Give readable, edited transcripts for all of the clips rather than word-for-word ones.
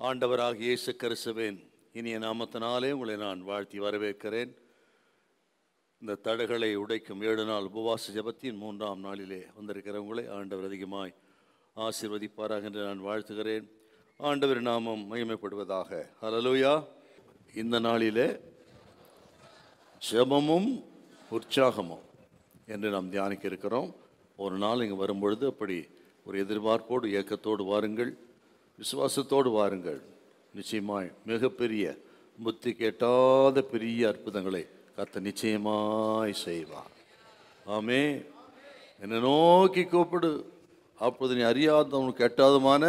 ஆண்டவராகிய இயேசு கிறிஸ்துவின் இனிய நாமத்தினாலே உங்களை நான் வாழ்த்தி வரவேற்கிறேன். இந்த தடைகளை உடைக்கும் 7 நாள் உபவாச ஜெபத்தின் 3ஆம் நாளிலே வந்திருக்கிறவங்களை ஆண்டவர் அதிகமாய் ஆசீர்வதிப்பாராக என்று நான் வாழ்த்துகிறேன். ஆண்டவர் நாமம் மகிமைப்படுவதாக. ஹல்லேலூயா. இந்த நாளிலே ஜெபமும் உற்சாகமும் என்று நாம் தியானிக்க இருக்கிறோம். ஒரு நாள் இங்கே வரும்பொழுது அப்படி ஒரு எதிர்பார்ப்போடு ஏக்கத்தோடு வாருங்கள், விசுவாசத்தோடு வாருங்கள். நிச்சயமாய் மிகப்பெரிய புத்தி கேட்டாத பெரிய அற்புதங்களை கர்த்தர் நிச்சயமாய் செய்வார். ஆமே. என்னை நோக்கி கூப்பிடு, அப்பொழுது நீ அறியாதவனுக்கு கேட்டாதமான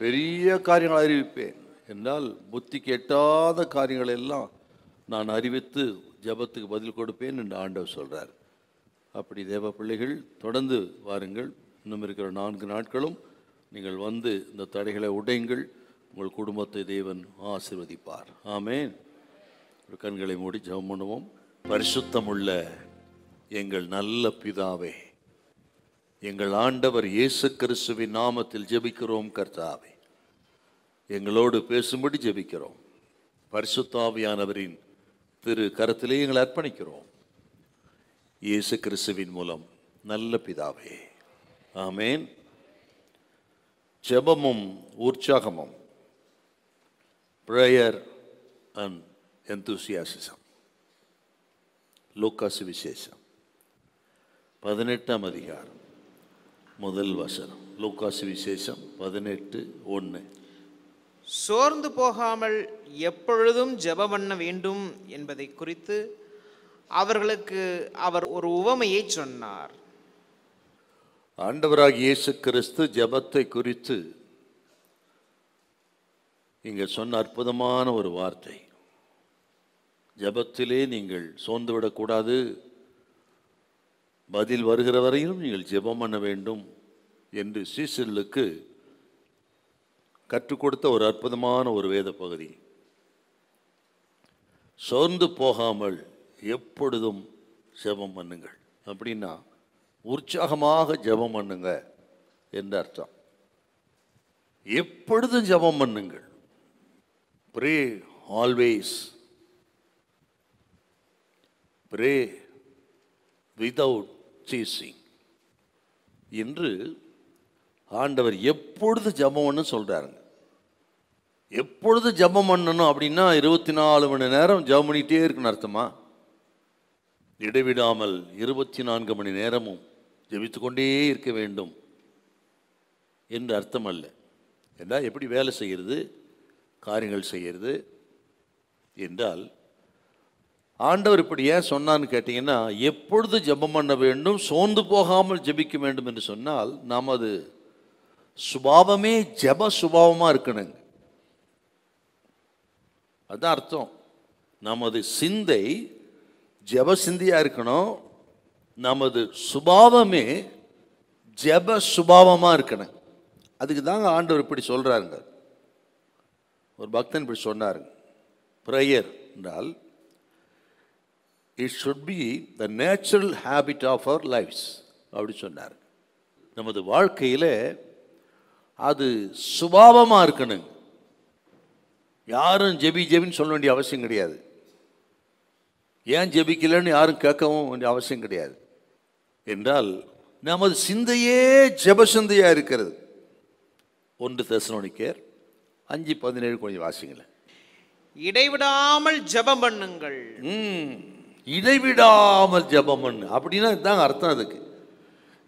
பெரிய காரியங்களை அறிவிப்பேன் என்றால், புத்தி கேட்டாத காரியங்கள் எல்லாம் நான் அறிவித்து ஜெபத்துக்கு பதில் கொடுப்பேன் என்று ஆண்டவர் சொல்கிறார். அப்படி தேவ பிள்ளைகள் தொடர்ந்து வாருங்கள். இன்னும் இருக்கிற 4 நாட்களும் நீங்கள் வந்து இந்த தடைகளை உடையுங்கள். உங்கள் குடும்பத்தை தேவன் ஆசீர்வதிப்பார். ஆமென். கண்களை மூடி ஜெபம் பண்ணுவோம். பரிசுத்தமுள்ள எங்கள் நல்ல பிதாவே, எங்கள் ஆண்டவர் இயேசு கிறிஸ்துவின் நாமத்தில் ஜெபிக்கிறோம். கர்த்தாவே, எங்களோடு பேசும்படி ஜெபிக்கிறோம். பரிசுத்த ஆவியானவரின் திரு கரத்திலே எங்களை அர்ப்பணிக்கிறோம். இயேசு கிறிஸ்துவின் மூலம் நல்ல பிதாவே, ஆமென். ஜெபமும் உற்சாகமும், prayer and enthusiasm. லூக்கா சுவிசேஷம் 18ஆம் அதிகாரம் முதல் வசனம். லூக்கா சுவிசேஷம் 18:1. சோர்ந்து போகாமல் எப்பொழுதும் ஜெபம் பண்ண வேண்டும் என்பதை குறித்து அவர்களுக்கு அவர் ஒரு உவமையை சொன்னார். ஆண்டவராகிய இயேசு கிறிஸ்து ஜெபத்தை குறித்து இங்கே சொன்ன அற்புதமான ஒரு வார்த்தை. ஜெபத்திலே நீங்கள் சோர்ந்து விடக்கூடாது, பதில் வருகிற வரையிலும் நீங்கள் ஜெபம் பண்ண வேண்டும் என்று சீசர்களுக்கு கற்றுக் கொடுத்த ஒரு அற்புதமான ஒரு வேத பகுதி. சோர்ந்து போகாமல் எப்பொழுதும் ஜெபம் பண்ணுங்கள் அப்படின்னா உற்சாகமாக ஜெபம் பண்ணுங்க என்ற அர்த்தம். எப்பொழுதும் ஜெபம் பண்ணுங்கள். ப்ரே ஆல்வேஸ், ப்ரே விதவுட் சீசிங் என்று ஆண்டவர் எப்பொழுது ஜெபம் பண்ணு சொல்றாருங்க. எப்பொழுது ஜெபம் பண்ணணும் அப்படின்னா 24 மணி நேரம் ஜெபம் பண்ணிட்டே இருக்குன்னு அர்த்தமா? இடைவிடாமல் 24 மணி நேரமும் ஜெபித்து கொண்டே இருக்க வேண்டும் என்று அர்த்தம் அல்ல. என்றால் எப்படி வேலை செய்கிறது, காரியங்கள் செய்கிறது என்றால், ஆண்டவர் இப்படி ஏன் சொன்னான்னு கேட்டிங்கன்னா, எப்பொழுது ஜெபம் பண்ண வேண்டும், சோர்ந்து போகாமல் ஜெபிக்க வேண்டும் என்று சொன்னால், நமது சுபாவமே ஜெப சுபாவமாக இருக்கணுங்க. அதுதான் அர்த்தம். நமது சிந்தை ஜெப சிந்தையாக இருக்கணும். நமது சுபாவமே ஜெப சுபாவமாக இருக்கணும். அதுக்கு தாங்க ஆண்டவர் இப்படி சொல்கிறாருங்க. ஒரு பக்தன் இப்படி சொன்னாருங்க, ப்ரேயர் என்றால் it should be the natural habit of our lives அப்படி சொன்னார். நமது வாழ்க்கையில் அது சுபாவமாக இருக்கணுங்க. யாரும் ஜெபின்னு சொல்ல வேண்டிய அவசியம் கிடையாது. ஏன் ஜெபிக்கலன்னு யாரும் கேட்கவும் வேண்டிய அவசியம் கிடையாது. என்றால் நமது சிந்தையே ஜெப சிந்தையாக இருக்கிறது. 1 தெசலோனிக்கேயர் 5:17 கொஞ்சம் வாசிங்களேன். இடைவிடாமல் ஜெபம் பண்ணுங்கள். இடைவிடாமல் ஜெபம் பண்ணு அப்படின்னா இதுதான் அர்த்தம். அதுக்கு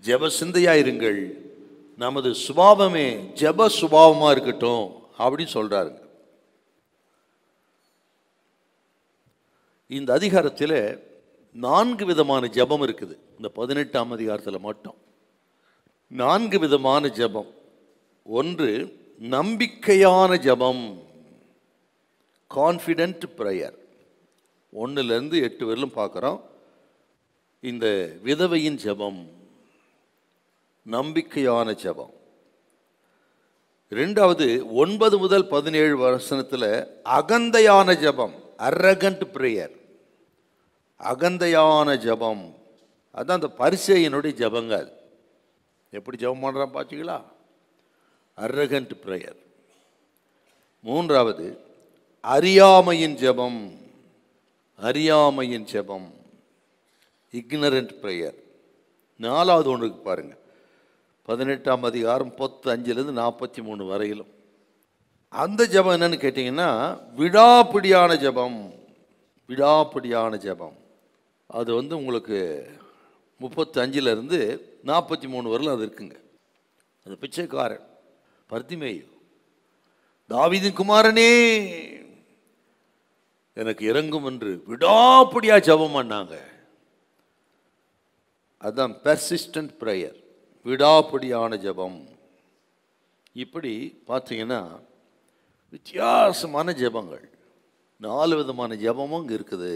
ஜெப சிந்தையாக இருங்கள், நமது சுபாவமே ஜெப சுபாவமாக இருக்கட்டும் அப்படின்னு சொல்கிறாருங்க. இந்த அதிகாரத்தில் 4 விதமான ஜெபம் இருக்குது. இந்த 18ஆம் அதிகாரத்தில் மட்டும் 4 விதமான ஜெபம். ஒன்று நம்பிக்கையான ஜெபம், கான்ஃபிடென்ட் ப்ரேயர். 1லேருந்து 8 வரையிலும் பார்க்குறோம். இந்த விதவையின் ஜெபம் நம்பிக்கையான ஜெபம். 2வது 9 முதல் 17 வசனத்தில் அகந்தையான ஜெபம், அரகண்ட் ப்ரேயர். அகந்தையான ஜெபம் அதுதான் அந்த பரிசேயனுடைய ஜெபங்க. அது எப்படி ஜெபம் பண்ணுறான் பார்த்தீங்களா? Arrogant prayer. மூன்றாவது அறியாமையின் ஜெபம். அறியாமையின் ஜெபம், இக்னரண்ட் ப்ரேயர். நாலாவது ஒன்றுக்கு பாருங்க, 18ஆம் அதிகாரம் 35லேருந்து 43 வரையிலும். அந்த ஜெபம் என்னன்னு கேட்டிங்கன்னா விடாப்பிடியான ஜெபம். விடாப்பிடியான ஜெபம் அது உங்களுக்கு 35லேருந்து 43 வரையிலும் அது இருக்குங்க. அது பிச்சைக்காரன் பர்திமேயு, தாவீதின் குமாரனே எனக்கு இறங்கும் என்று விடாப்பிடியா ஜெபம் பண்ணாங்க. அதுதான் பெர்சிஸ்டன்ட் ப்ரேயர், விடாப்பிடியான ஜெபம். இப்படி பார்த்தீங்கன்னா வித்தியாசமான ஜெபங்கள், 4 விதமான ஜெபமும் இங்கே இருக்குது.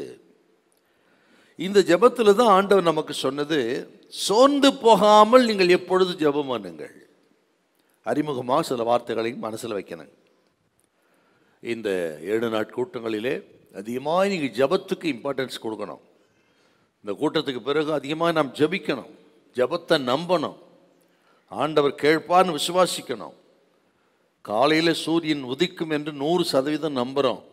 இந்த ஜெபத்தில் தான் ஆண்டவர் நமக்கு சொன்னது, சோர்ந்து போகாமல் நீங்கள் எப்பொழுது ஜெபம் பண்ணுங்கள். அறிமுகமாக சில வார்த்தைகளையும் மனசில் வைக்கணும். இந்த 7 நாட் கூட்டங்களிலே அதிகமாக நீங்கள் ஜெபத்துக்கு இம்பார்ட்டன்ஸ் கொடுக்கணும். இந்த கூட்டத்துக்கு பிறகு அதிகமாக நாம் ஜெபிக்கணும், ஜெபத்தை நம்பணும், ஆண்டவர் கேட்பார்னு விசுவாசிக்கணும். காலையில் சூரியன் உதிக்கும் என்று 100% நம்புகிறோம்.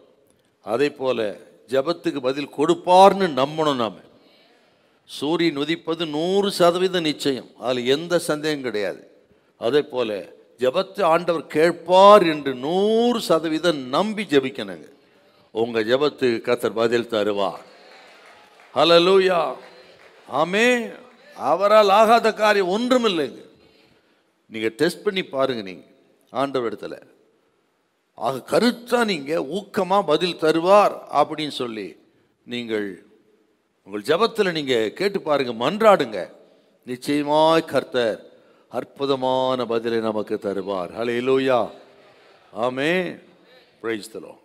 அதே போல் ஜெபத்துக்கு பதில் கொடுப்பார்னு நம்பணும். நாம் சூரியன் உதிப்பது 100% நிச்சயம், அதில் எந்த சந்தேகம் கிடையாது. அதே போல் ஜெபத்தை ஆண்டவர் கேட்பார் என்று 100% நம்பி ஜெபிக்கணுங்க. உங்கள் ஜெபத்துக்கு கர்த்தர் பதில் தருவார். ஹல்லேலூயா, ஆமென். அவரால் ஆகாத காரியம் ஒன்றும் இல்லைங்க. நீங்கள் டெஸ்ட் பண்ணி பாருங்க. நீங்கள் ஆண்டவர் இடத்துல ஆக கருத்தா நீங்கள் ஊக்கமாக பதில் தருவார் அப்படின்னு சொல்லி நீங்கள் உங்கள் ஜெபத்தில் நீங்கள் கேட்டு பாருங்க, மன்றாடுங்க. நிச்சயமாய் கர்த்தர் அற்புதமான பதிலை நமக்கு தருவார். Hallelujah, amen. Praise the lord.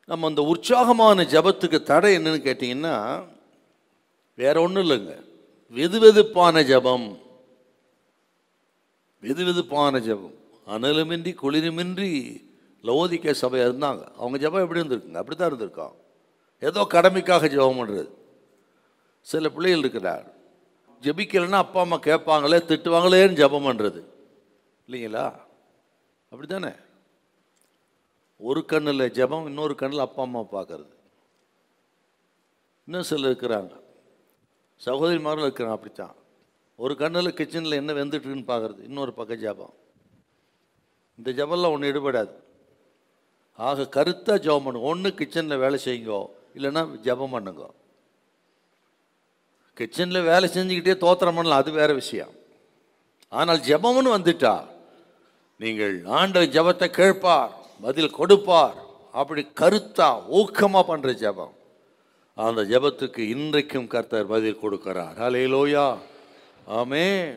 நம்ம அந்த உற்சாகமான ஜெபத்துக்கு தடை என்னன்னு கேட்டிங்கன்னா வேற ஒன்றும் இல்லைங்க, வெதுவெதுப்பான ஜெபம். வெதுவெதுப்பான ஜெபம், அனலுமின்றி குளிருமின்றி லவோதிக்கே சபையாக இருந்தாங்க. அவங்க ஜெபம் எப்படி இருந்திருக்குங்க? அப்படி தான் இருந்திருக்காங்க. ஏதோ கடமைக்காக ஜெபம் பண்ணுறது. சில பிள்ளைகள் இருக்கிறார், ஜெபிக்கலைன்னா அப்பா அம்மா கேட்பாங்களே திட்டுவாங்களேன்னு ஜெபம் பண்ணுறது இல்லைங்களா? அப்படி தானே? ஒரு கண்ணில் ஜெபம், இன்னொரு கண்ணில் அப்பா அம்மா பார்க்கறது. இன்னும் சிலர் இருக்கிறாங்க, சகோதரிமாரும் இருக்கிறாங்க அப்படித்தான். ஒரு கண்ணில் கிச்சனில் என்ன வெந்துட்டுருக்குன்னு பார்க்குறது, இன்னொரு பக்கம் ஜெபம். இந்த ஜெபம்லாம் ஒன்று ஈடுபடாது. ஆக கருத்தாக ஜெபம் பண்ணுங்க. ஒன்று கிச்சனில் வேலை செய்யுங்கோ, இல்லைன்னா ஜெபம் பண்ணுங்க. கிச்சனில் வேலை செஞ்சுக்கிட்டே தோத்திரம் பண்ணலாம், அது வேறு விஷயம். ஆனால் ஜெபம்னு வந்துட்டா நீங்கள் ஆண்டவர் ஜெபத்தை கேட்பார், பதில் கொடுப்பார். அப்படி கருத்தா ஊக்கமாக பண்ணுற ஜெபம், அந்த ஜெபத்துக்கு இன்றைக்கும் கர்த்தர் பதில் கொடுக்கிறார். ஹல்லேலூயா, ஆமென்.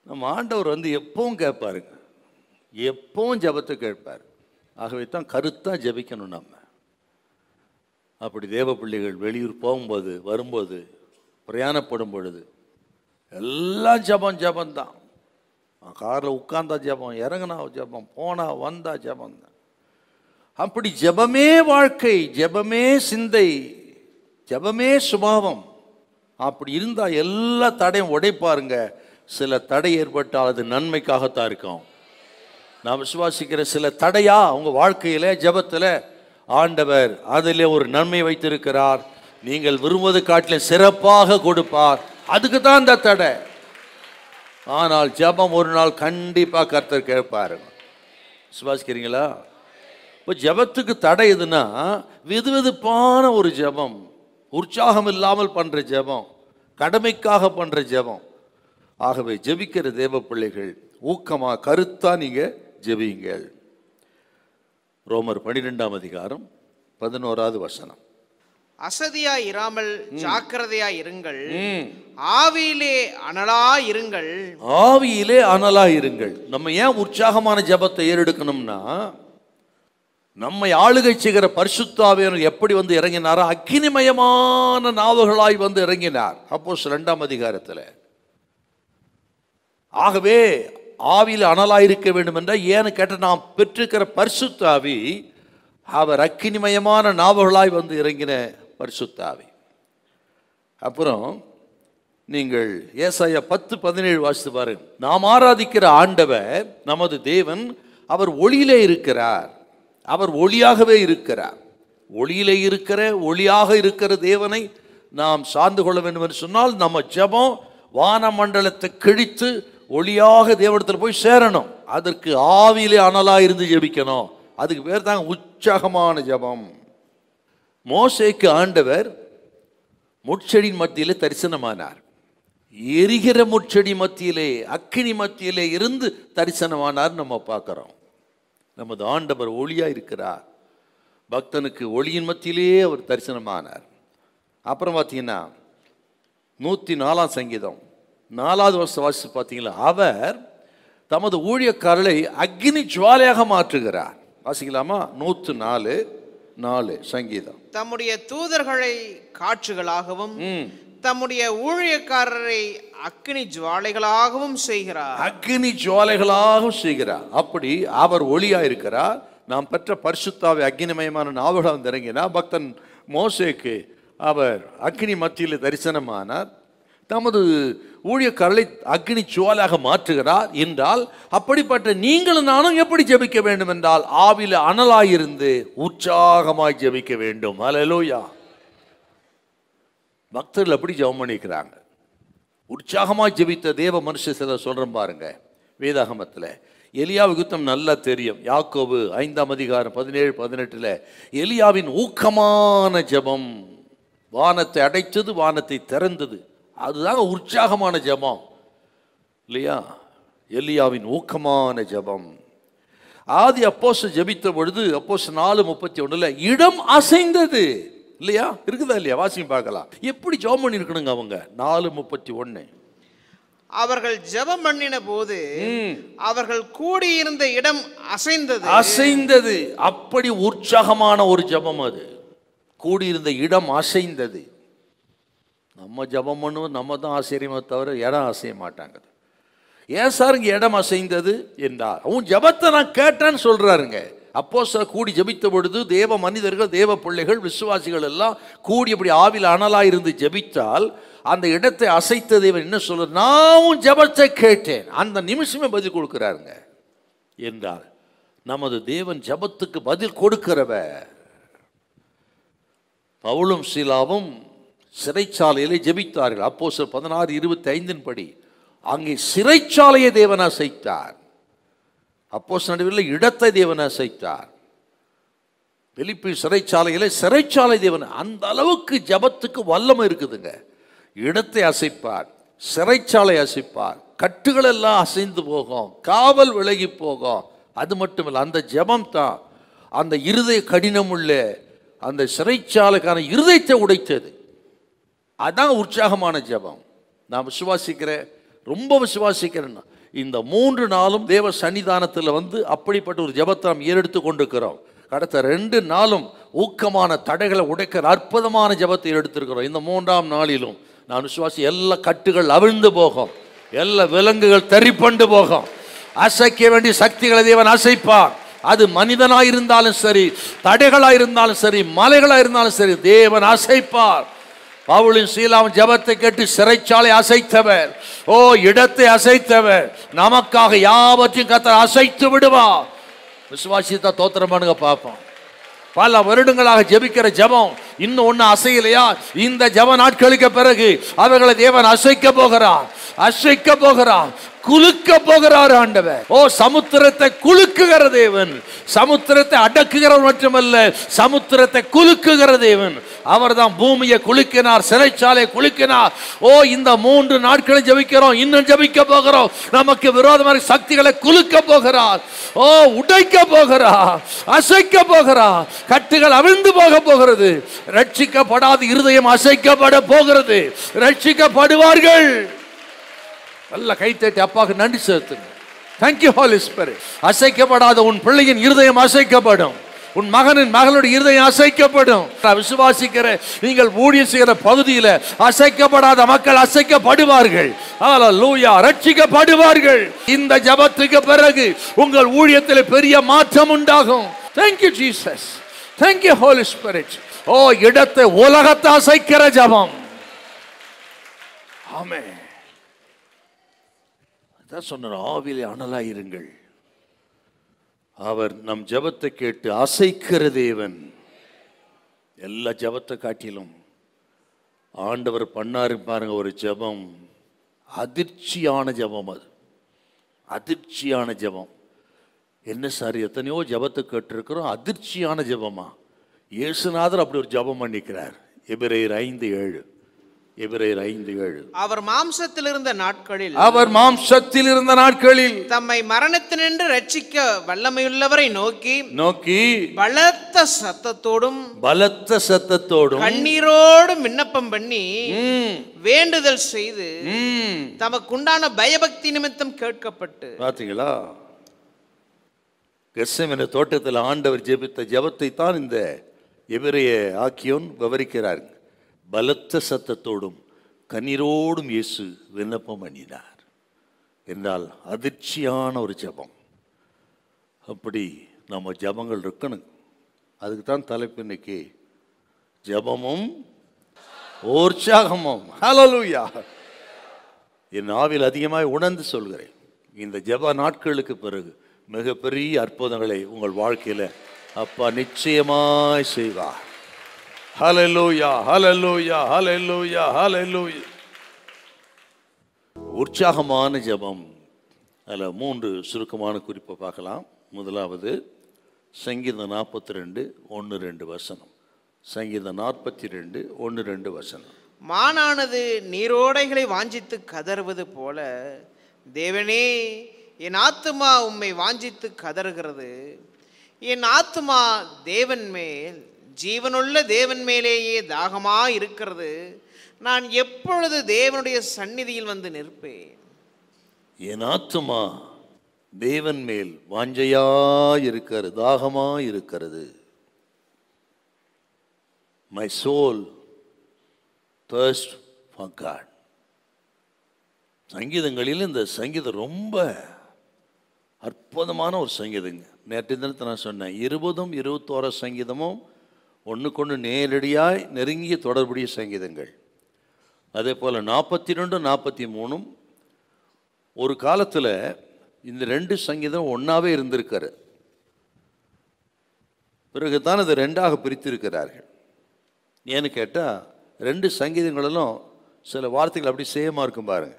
நம்ம ஆண்டவர் எப்பவும் கேட்பாருங்க, எப்பவும் ஜெபத்தை கேட்பார். ஆகவே தான் கருத்தாக ஜெபிக்கணும். நம்ம அப்படி தேவ பிள்ளைகள் வெளியூர் போகும்போது வரும்போது பிரயாணப்படும் பொழுது எல்லாம் ஜெபந்தான். காரில் உட்கார்ந்தா ஜெபம், இறங்கினா ஜெபம், போனா வந்தா ஜெபம் தான். அப்படி ஜெபமே வாழ்க்கை, ஜெபமே சிந்தை, ஜெபமே சுபாவம். அப்படி இருந்தால் எல்லா தடையும் உடைப்பாருங்க. சில தடை ஏற்பட்டால் அது நன்மைக்காகத்தான் இருக்கும். நான் விசுவாசிக்கிற சில தடையா உங்கள் வாழ்க்கையில் ஜெபத்தில் ஆண்டவர் அதிலே ஒரு நன்மை வைத்திருக்கிறார். நீங்கள் விரும்புவது காட்டிலும் சிறப்பாக கொடுப்பார். அதுக்கு தான் இந்த தடை. ஆனால் ஜெபம் ஒரு நாள் கண்டிப்பாக கர்த்தர் கேட்பாரு. விசுவாசிக்கிறீங்களா? இப்போ ஜெபத்துக்கு தடை எதுனா வெதுவெதுப்பான ஒரு ஜெபம், உற்சாகம் இல்லாமல் பண்ணுற ஜெபம், கடமைக்காக பண்ணுற ஜெபம். ஆகவே ஜெபிக்கிற தேவ பிள்ளைகள் ஊக்கமாக கருத்தா நீங்கள் ஜெபியுங்கள். ரோமர் 12ஆம் அதிகாரம் 11வது வசனம். அசதியாய் இராமல் ஜாக்கிரதையாய் இருங்கள், ஆவியிலே அனலா இருங்கள். ஆவியிலே அனலா இருங்கள். நம்ம ஏன் உற்சாகமான ஜெபத்தை ஏறெடுக்கணும்னா, நம்மை ஆளுகை செய்கிற பரிசுத்த ஆவியானவர் எப்படி இறங்கினாரோ அக்கினிமயமான நாவுகளாய் இறங்கினார் அப்போஸ்தலர் 2ஆம் அதிகாரத்தில். ஆகவே ஆவியில் அனலாயிருக்க வேண்டும் என்றால் ஏன்னு கேட்ட, நாம் பெற்றிருக்கிற பரிசுத்த ஆவி அவர் அக்கினிமயமான நாவுகளாய் இறங்கின பரிசுத்த ஆவி. அப்புறம் நீங்கள் ஏசாயா 10:17 வாசித்து பாருங்க. நாம் ஆராதிக்கிற ஆண்டவர் நமது தேவன், அவர் ஒளியிலே இருக்கிறார், அவர் ஒளியாகவே இருக்கிறார். ஒளியிலே இருக்கிற ஒளியாக இருக்கிற தேவனை நாம் சார்ந்து கொள்ள வேண்டும் என்று சொன்னால் நம்ம ஜெபம் வானமண்டலத்தை கிழித்து ஒளியாக தேவனிடத்தில் போய் சேரணும். அதற்கு ஆவியிலே அனலாக இருந்து ஜெபிக்கணும். அதுக்கு பேர் தான் உற்சாகமான ஜெபம். மோசேக்கு ஆண்டவர் முட்செடியின் மத்தியிலே தரிசனமானார். எரிகிற முட்செடி மத்தியிலே அக்கினி மத்தியிலே இருந்து தரிசனமானார் நம்ம பார்க்கிறோம். நமது ஆண்டவர் ஒளியா இருக்கிறார். பக்தனுக்கு ஒளியின் மத்தியிலே அவர் தரிசனமானார். அப்புறம் பார்த்தீங்கன்னா 104 சங்கீதம் 4வது வாசி பார்த்தீங்களா, அவர் தமது ஊழியக்காரரை அக்னி ஜுவாலையாக மாற்றுகிறார். வாசிக்கலாமா? 104:4 சங்கீதம். தம்முடைய தூதர்களை காற்றுகளாகவும் தம்முடைய ஊழியக்காரரை அக்னி ஜுவாலைகளாகவும் செய்கிறார். அக்னி ஜுவாலைகளாகவும் செய்கிறார். அப்படி அவர் ஒளியா இருக்கிறார். நாம் பெற்ற பரிசுத்தாவை அக்னிமயமான நாவகம் இறங்கினா பக்தன் மோசேக்கு அவர் அக்னி மத்தியில் தரிசனமானார். தமது ஊழியக்காரரை அக்னி ஜுவாலாக மாற்றுகிறார் என்றால், அப்படிப்பட்ட நீங்களும் நானும் எப்படி ஜெபிக்க வேண்டும் என்றால் ஆவில அனலாயிருந்து உற்சாகமாய் ஜெபிக்க வேண்டும். ஹல்லேலூயா. பக்தர்கள் அப்படி ஜெபம் பண்ணிக்கிறாங்க. உற்சாகமாய் ஜெபித்த தேவ மனுஷ சிலர் சொல்றேன் பாருங்க. வேதாகமத்தில் எலியாவு யுத்தம் நல்லா தெரியும். யாக்கோபு 5ஆம் அதிகாரம் 17-18 எலியாவின் ஊக்கமான ஜெபம் வானத்தை அடைத்தது, வானத்தை திறந்தது. அதுதாங்க உற்சாகமான ஜெபம் இல்லையா? எலியாவின் ஊக்கமான ஜெபம். ஆதி அப்போஸ்தலர் ஜெபித்த பொழுது அப்போஸ்தலர் 4:31 இடம் அசைந்தது இல்லையா? இருக்குதா இல்லையா? வாசிங்க பார்க்கலாம். எப்படி ஜெபம் பண்ணி இருக்கணுங்க அவங்க? 4:31 அவர்கள் ஜெபம் பண்ணின போது அவர்கள் கூடியிருந்த இடம் அசைந்தது. அசைந்தது. அப்படி உற்சாகமான ஒரு ஜெபம் அது. கூடியிருந்த இடம் அசைந்தது. நம்ம ஜெபம் பண்ணுவோம், நம்ம தான் ஆச்சரியமே தவிர இடம் அசைய மாட்டாங்க. ஏன் சார் இங்க இடம் அசைந்தது என்றார். அவன் ஜெபத்தை நான் கேட்டேன்னு சொல்றாருங்க. அப்போஸ்தலர் கூடி ஜெபித்த பொழுது தேவ மனிதர்கள், தேவ பிள்ளைகள், விசுவாசிகள் எல்லாம் கூடி அப்படி ஆவில அனலா இருந்து ஜெபித்தால் அந்த இடத்தை அசைத்த தேவன் என்ன சொல்ற, நான் ஜெபத்தை கேட்டேன், அந்த நிமிஷமே பதில் கொடுக்கிறாருங்க என்றார். நமது தேவன் ஜெபத்துக்கு பதில் கொடுக்கிறவர். பவுலும் சீலாவும் சிறைச்சாலையிலே ஜெபித்தார்கள். அப்போஸ்தலர் 16:25 படி அங்கே சிறைச்சாலையை தேவன் அசைத்தார். அப்போஸ்தலர் நடுவில் இடத்தை தேவன் அசைத்தார். பிலிப்பி சிறைச்சாலையிலே சிறைச்சாலை தேவன். அந்த அளவுக்கு ஜெபத்துக்கு வல்லமை இருக்குதுங்க. இடத்தை அசைப்பார், சிறைச்சாலை அசைப்பார், கட்டுகள் எல்லாம் அசைந்து போகும், காவல் விலகி போகும். அது மட்டுமில்லை, அந்த ஜெபம் தான் அந்த இருதய கடினம் உள்ள அந்த சிறைச்சாலைக்கான இருதயத்தை உடைத்தது. அதான் உற்சாகமான ஜெபம். நான் விசுவாசிக்கிறேன், ரொம்ப விசுவாசிக்கிறேன். இந்த 3 நாளும் தேவ சன்னிதானத்தில் வந்து அப்படிப்பட்ட ஒரு ஜெபத்தை நாம் ஏறெடுத்து கொண்டிருக்கிறோம். கடந்த 2 நாளும் ஊக்கமான தடைகளை உடைக்கிற அற்புதமான ஜெபத்தை எடுத்திருக்கிறோம். இந்த 3ஆம் நாளிலும் நான் விசுவாசி எல்லா கட்டுகள் அவிழ்ந்து போகும், எல்லா விலங்குகள் தரிப்பண்டு போகும். அசைக்க வேண்டிய சக்திகளை தேவன் அசைப்பார். அது மனிதனாக இருந்தாலும் சரி, தடைகளாக இருந்தாலும் சரி, மலைகளாக இருந்தாலும் சரி, தேவன் அசைப்பார். பவுலின் சீலாவின் ஜெபத்தை கேட்டு சிறைச்சாலை அசைத்தவர், ஓ இடத்தை அசைத்தவர், நமக்காக யாவற்றையும் கர்த்தர் அசைத்து விடுவார். விசுவாசித்தா தோத்திரம் பண்ணுங்க பார்ப்போம். பல வருடங்களாக ஜெபிக்கிற ஜெபம் இன்னும் ஒண்ணு அசையலையா? இந்த ஜெப நாட்களுக்கு பிறகு அவர்களை தேவன் அசைக்க போகிறார், அசைக்க போகிறார், குலுக்க போகிறார் ஆண்டவர். ஓ சமுத்திரத்தை குலுக்குகிற தேவன், சமுத்திரத்தை அடக்குகிறவர் மட்டுமல்ல, சமுத்திரத்தை குலுக்குகிற தேவன். அவர் தான் பூமியை குலுக்கினார், சிறைச்சாலை குலுக்கினார். ஓ இந்த 3 நாட்களும் ஜெபிக்கிறோம், இன்னும் ஜெபிக்க போகிறோம். நமக்கு விரோதமான சக்திகளை குலுக்க போகிறார், ஓ உடைக்க போகிறார், அசைக்க போகிறார். கட்டுகள் அவிழ்ந்து போக போகிறது. ரட்சிக்கப்படாத இருதயம் அசைக்கப்பட போகிறது. ரட்சிக்கப்படுவார்கள். நல்ல கைத்தட்டி அப்பாவுக்கு நன்றி செலுத்துங்க. Thank you Holy Spirit. அசைக்கப்படாத உன் பிள்ளையின் இருதயம் அசைக்கப்படும், உன் மகனின் மகளுடைய இருதயம் அசைக்கப்படும். விசுவாசிக்கிற நீங்கள் ஊழியம் செய்கிற பகுதியில் அசைக்கப்படாத மக்கள் அசைக்கப்படுவார்கள். ஹல்லேலூயா, ரட்சிக்கப்படுவார்கள். இந்த ஜெபத்துக்கு பிறகு உங்கள் ஊழியத்தில் பெரிய மாற்றம் உண்டாகும். Thank you Jesus. Thank you Holy Spirit. ஓ இடத்தை உலகத்தை அசைக்கிற ஜெபம். ஆமென். அதான் சொன்னார், ஆவியிலே அனலாயிருங்கள், அவர் நம் ஜெபத்தை கேட்டு அசைக்கிற தேவன். எல்லா ஜெபத்தை காட்டிலும் ஆண்டவர் பண்ணாரு பாருங்க ஒரு ஜெபம், அதிர்ச்சியான ஜெபம். அது அதிர்ச்சியான ஜெபம். என்ன சார், எத்தனையோ ஜெபத்தை கேட்டிருக்கிறோம், அதிர்ச்சியான ஜெபமா? இயேசுநாதர் அப்படி ஒரு ஜெபம் பண்ணிக்கிறார். எபிரேயர் 5:7. எபிரேயர் 5:7. அவர் மாம்சத்தில் இருந்த நாட்களில் தம்மை மரணத்தினின்று ரட்சிக்க வல்லமையுள்ளவரை நோக்கி பலத்த சத்தத்தோடும் கண்ணீரோடும் விண்ணப்பம் பண்ணி வேண்டுதல் செய்து தமக்குண்டான பயபக்தி நிமித்தம் கேட்கப்பட்டு. பாத்தீங்களா, கெத்செமனே தோட்டத்தில் ஆண்டவர் ஜெபித்த ஜெபத்தை தான் இந்த எபிரேய ஆக்கியோன் விவரிக்கிறார். பலத்த சத்தத்தோடும் கண்ணீரோடும் இயேசு விண்ணப்பம் பண்ணினார் என்றால் அதிர்ச்சியான ஒரு ஜெபம். அப்படி நம்ம ஜெபங்கள் இருக்கணும். அதுக்கு தான் தலைப்பு இன்னைக்கு, ஜெபமும் உற்சாகமும். ஹல்லேலூயா. என் ஆவியில் அதிகமாக உணர்ந்து சொல்கிறேன், இந்த ஜெப நாட்களுக்கு பிறகு மிகப்பெரிய அற்புதங்களை உங்கள் வாழ்க்கையில் அப்பா நிச்சயமாய் செய்வார். ஹல்லேலூயா, ஹல்லேலூயா, ஹல்லேலூயா, ஹல்லேலூயா. உற்சாகமான ஜெபம். அதில் 3 சுருக்கமான குறிப்பை பார்க்கலாம். முதலாவது சங்கீதம் 42, 1-2 வசனம். சங்கீதம் 42, 1-2 வசனம். மானானது நீரோடைகளை வாஞ்சித்து கதறுவது போல தேவனே என் ஆத்துமா உம்மை வாஞ்சித்து கதறுகிறது. என் ஆத்துமா தேவன் மேல், ஜீவனுள்ள தேவன் மேலேயே தாகமா இருக்கிறது. நான் எப்பொழுது தேவனுடைய சந்நிதியில் வந்து நிற்பேன்? என் ஆத்துமா தேவன் மேல் வாஞ்சையா இருக்கிறது, தாகமா இருக்கிறது. My soul thirst for God. சங்கீதங்களில் இந்த சங்கீதம் ரொம்ப அற்புதமான ஒரு சங்கீதங்க. நேற்று தினத்தை நான் சொன்னேன், 20, 21 சங்கீதமும் ஒன்றுக்கொன்று நேரடியாய் நெருங்கிய தொடர்புடைய சங்கீதங்கள். அதே போல் 42, 43 ஒரு காலத்தில் இந்த 2 சங்கீதம் ஒன்றாவே இருந்திருக்காரு. பிறகுதான் அதை 2ஆக பிரித்திருக்கிறார்கள். ஏன்னு கேட்டால் 2 சங்கீதங்களிலும் சில வார்த்தைகள் அப்படி சேமாக இருக்கும் பாருங்க.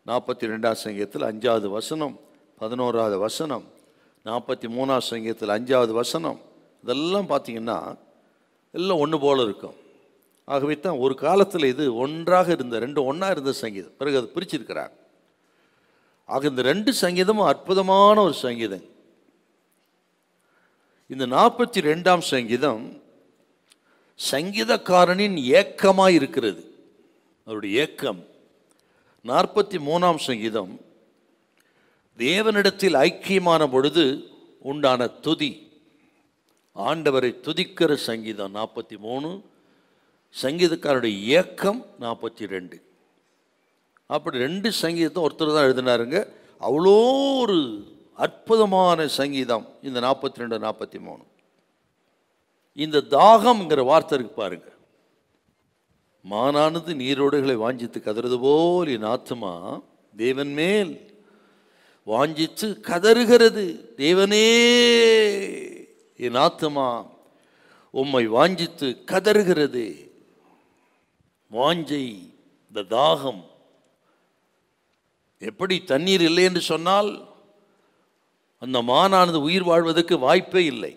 42ஆம் சங்கீதத்தில் 5வது வசனம், 11வது வசனம், 43ஆம் சங்கீதத்தில் 5வது வசனம், இதெல்லாம் பார்த்தீங்கன்னா எல்லாம் ஒன்று போல இருக்கும். ஆகவே தான் ஒரு காலத்தில் இது ஒன்றாக இருந்த 2 ஒன்றா இருந்த சங்கீதம். பிறகு அது பிரிச்சிருக்கிறாங்க. ஆக இந்த 2 சங்கீதமும் அற்புதமான ஒரு சங்கீதம். இந்த 42ஆம் சங்கீதம் சங்கீதக்காரனின் ஏக்கமாக இருக்கிறது, அவருடைய ஏக்கம். 43ஆம் சங்கீதம் தேவனிடத்தில் ஐக்கியமான பொழுது உண்டான துதி, ஆண்டவரை துதிக்கிற சங்கீதம் 43. சங்கீதக்காரருடைய ஏக்கம் 42. அப்படி 2 சங்கீதத்தை ஒருத்தர் தான் எழுதினாருங்க. அவ்வளோ ஒரு அற்புதமான சங்கீதம் இந்த 42, 43. இந்த தாகம்ங்கிற வார்த்தை இருக்கு பாருங்க. மானானது நீரோடைகளை வாஞ்சித்து கதறது போல் என் ஆத்துமா தேவன் மேல் வாஞ்சித்து கதறுகிறது. தேவனே என் ஆத்துமா உம்மை வாஞ்சித்து கதறுகிறது. வாஞ்சை, இந்த தாகம். எப்படி தண்ணீர் இல்லை என்று சொன்னால் அந்த மானானது உயிர் வாழ்வதற்கு வாய்ப்பே இல்லை.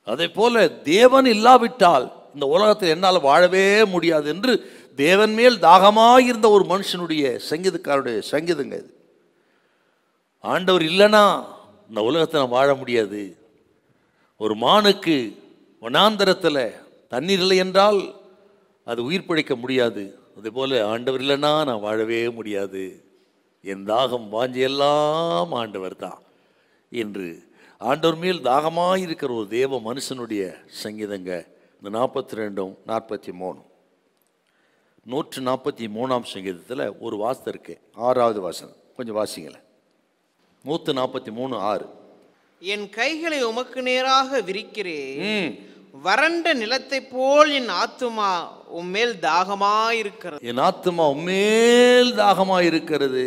அதே போல தேவன் இல்லாவிட்டால் இந்த உலகத்தில் என்னால் வாழவே முடியாது என்று தேவன் மேல் தாகமாக இருந்த ஒரு மனுஷனுடைய சங்கீதக்காரருடைய சங்கீதங்க இது. ஆண்டவர் இல்லைன்னா இந்த உலகத்தை நான் வாழ முடியாது. ஒரு மானுக்கு வனாந்தரத்தில் தண்ணீர் இல்லை என்றால் அது உயிர் பிழைக்க முடியாது. அதே போல் ஆண்டவர் இல்லைன்னா நான் வாழவே முடியாது. என் தாகம் வாஞ்சையெல்லாம் ஆண்டவர் தான் என்று ஆண்டவர் மேல் தாகமாக இருக்கிற ஒரு தேவ மனுஷனுடைய சங்கீதங்க இந்த 42, 43. 143ஆம் சங்கீதத்தில் ஒரு வாசம் இருக்கு, 6வது வசனம். கொஞ்சம் வாசிங்களேன். 143, 6. என் கைகளை உமக்கு நேராக விரிக்கிறேன், வறண்ட நிலத்தை போல் என் ஆத்துமா உம்மேல் தாகமாயிருக்கிறது. என் ஆத்துமா உம்மேல் தாகமாயிருக்கிறது.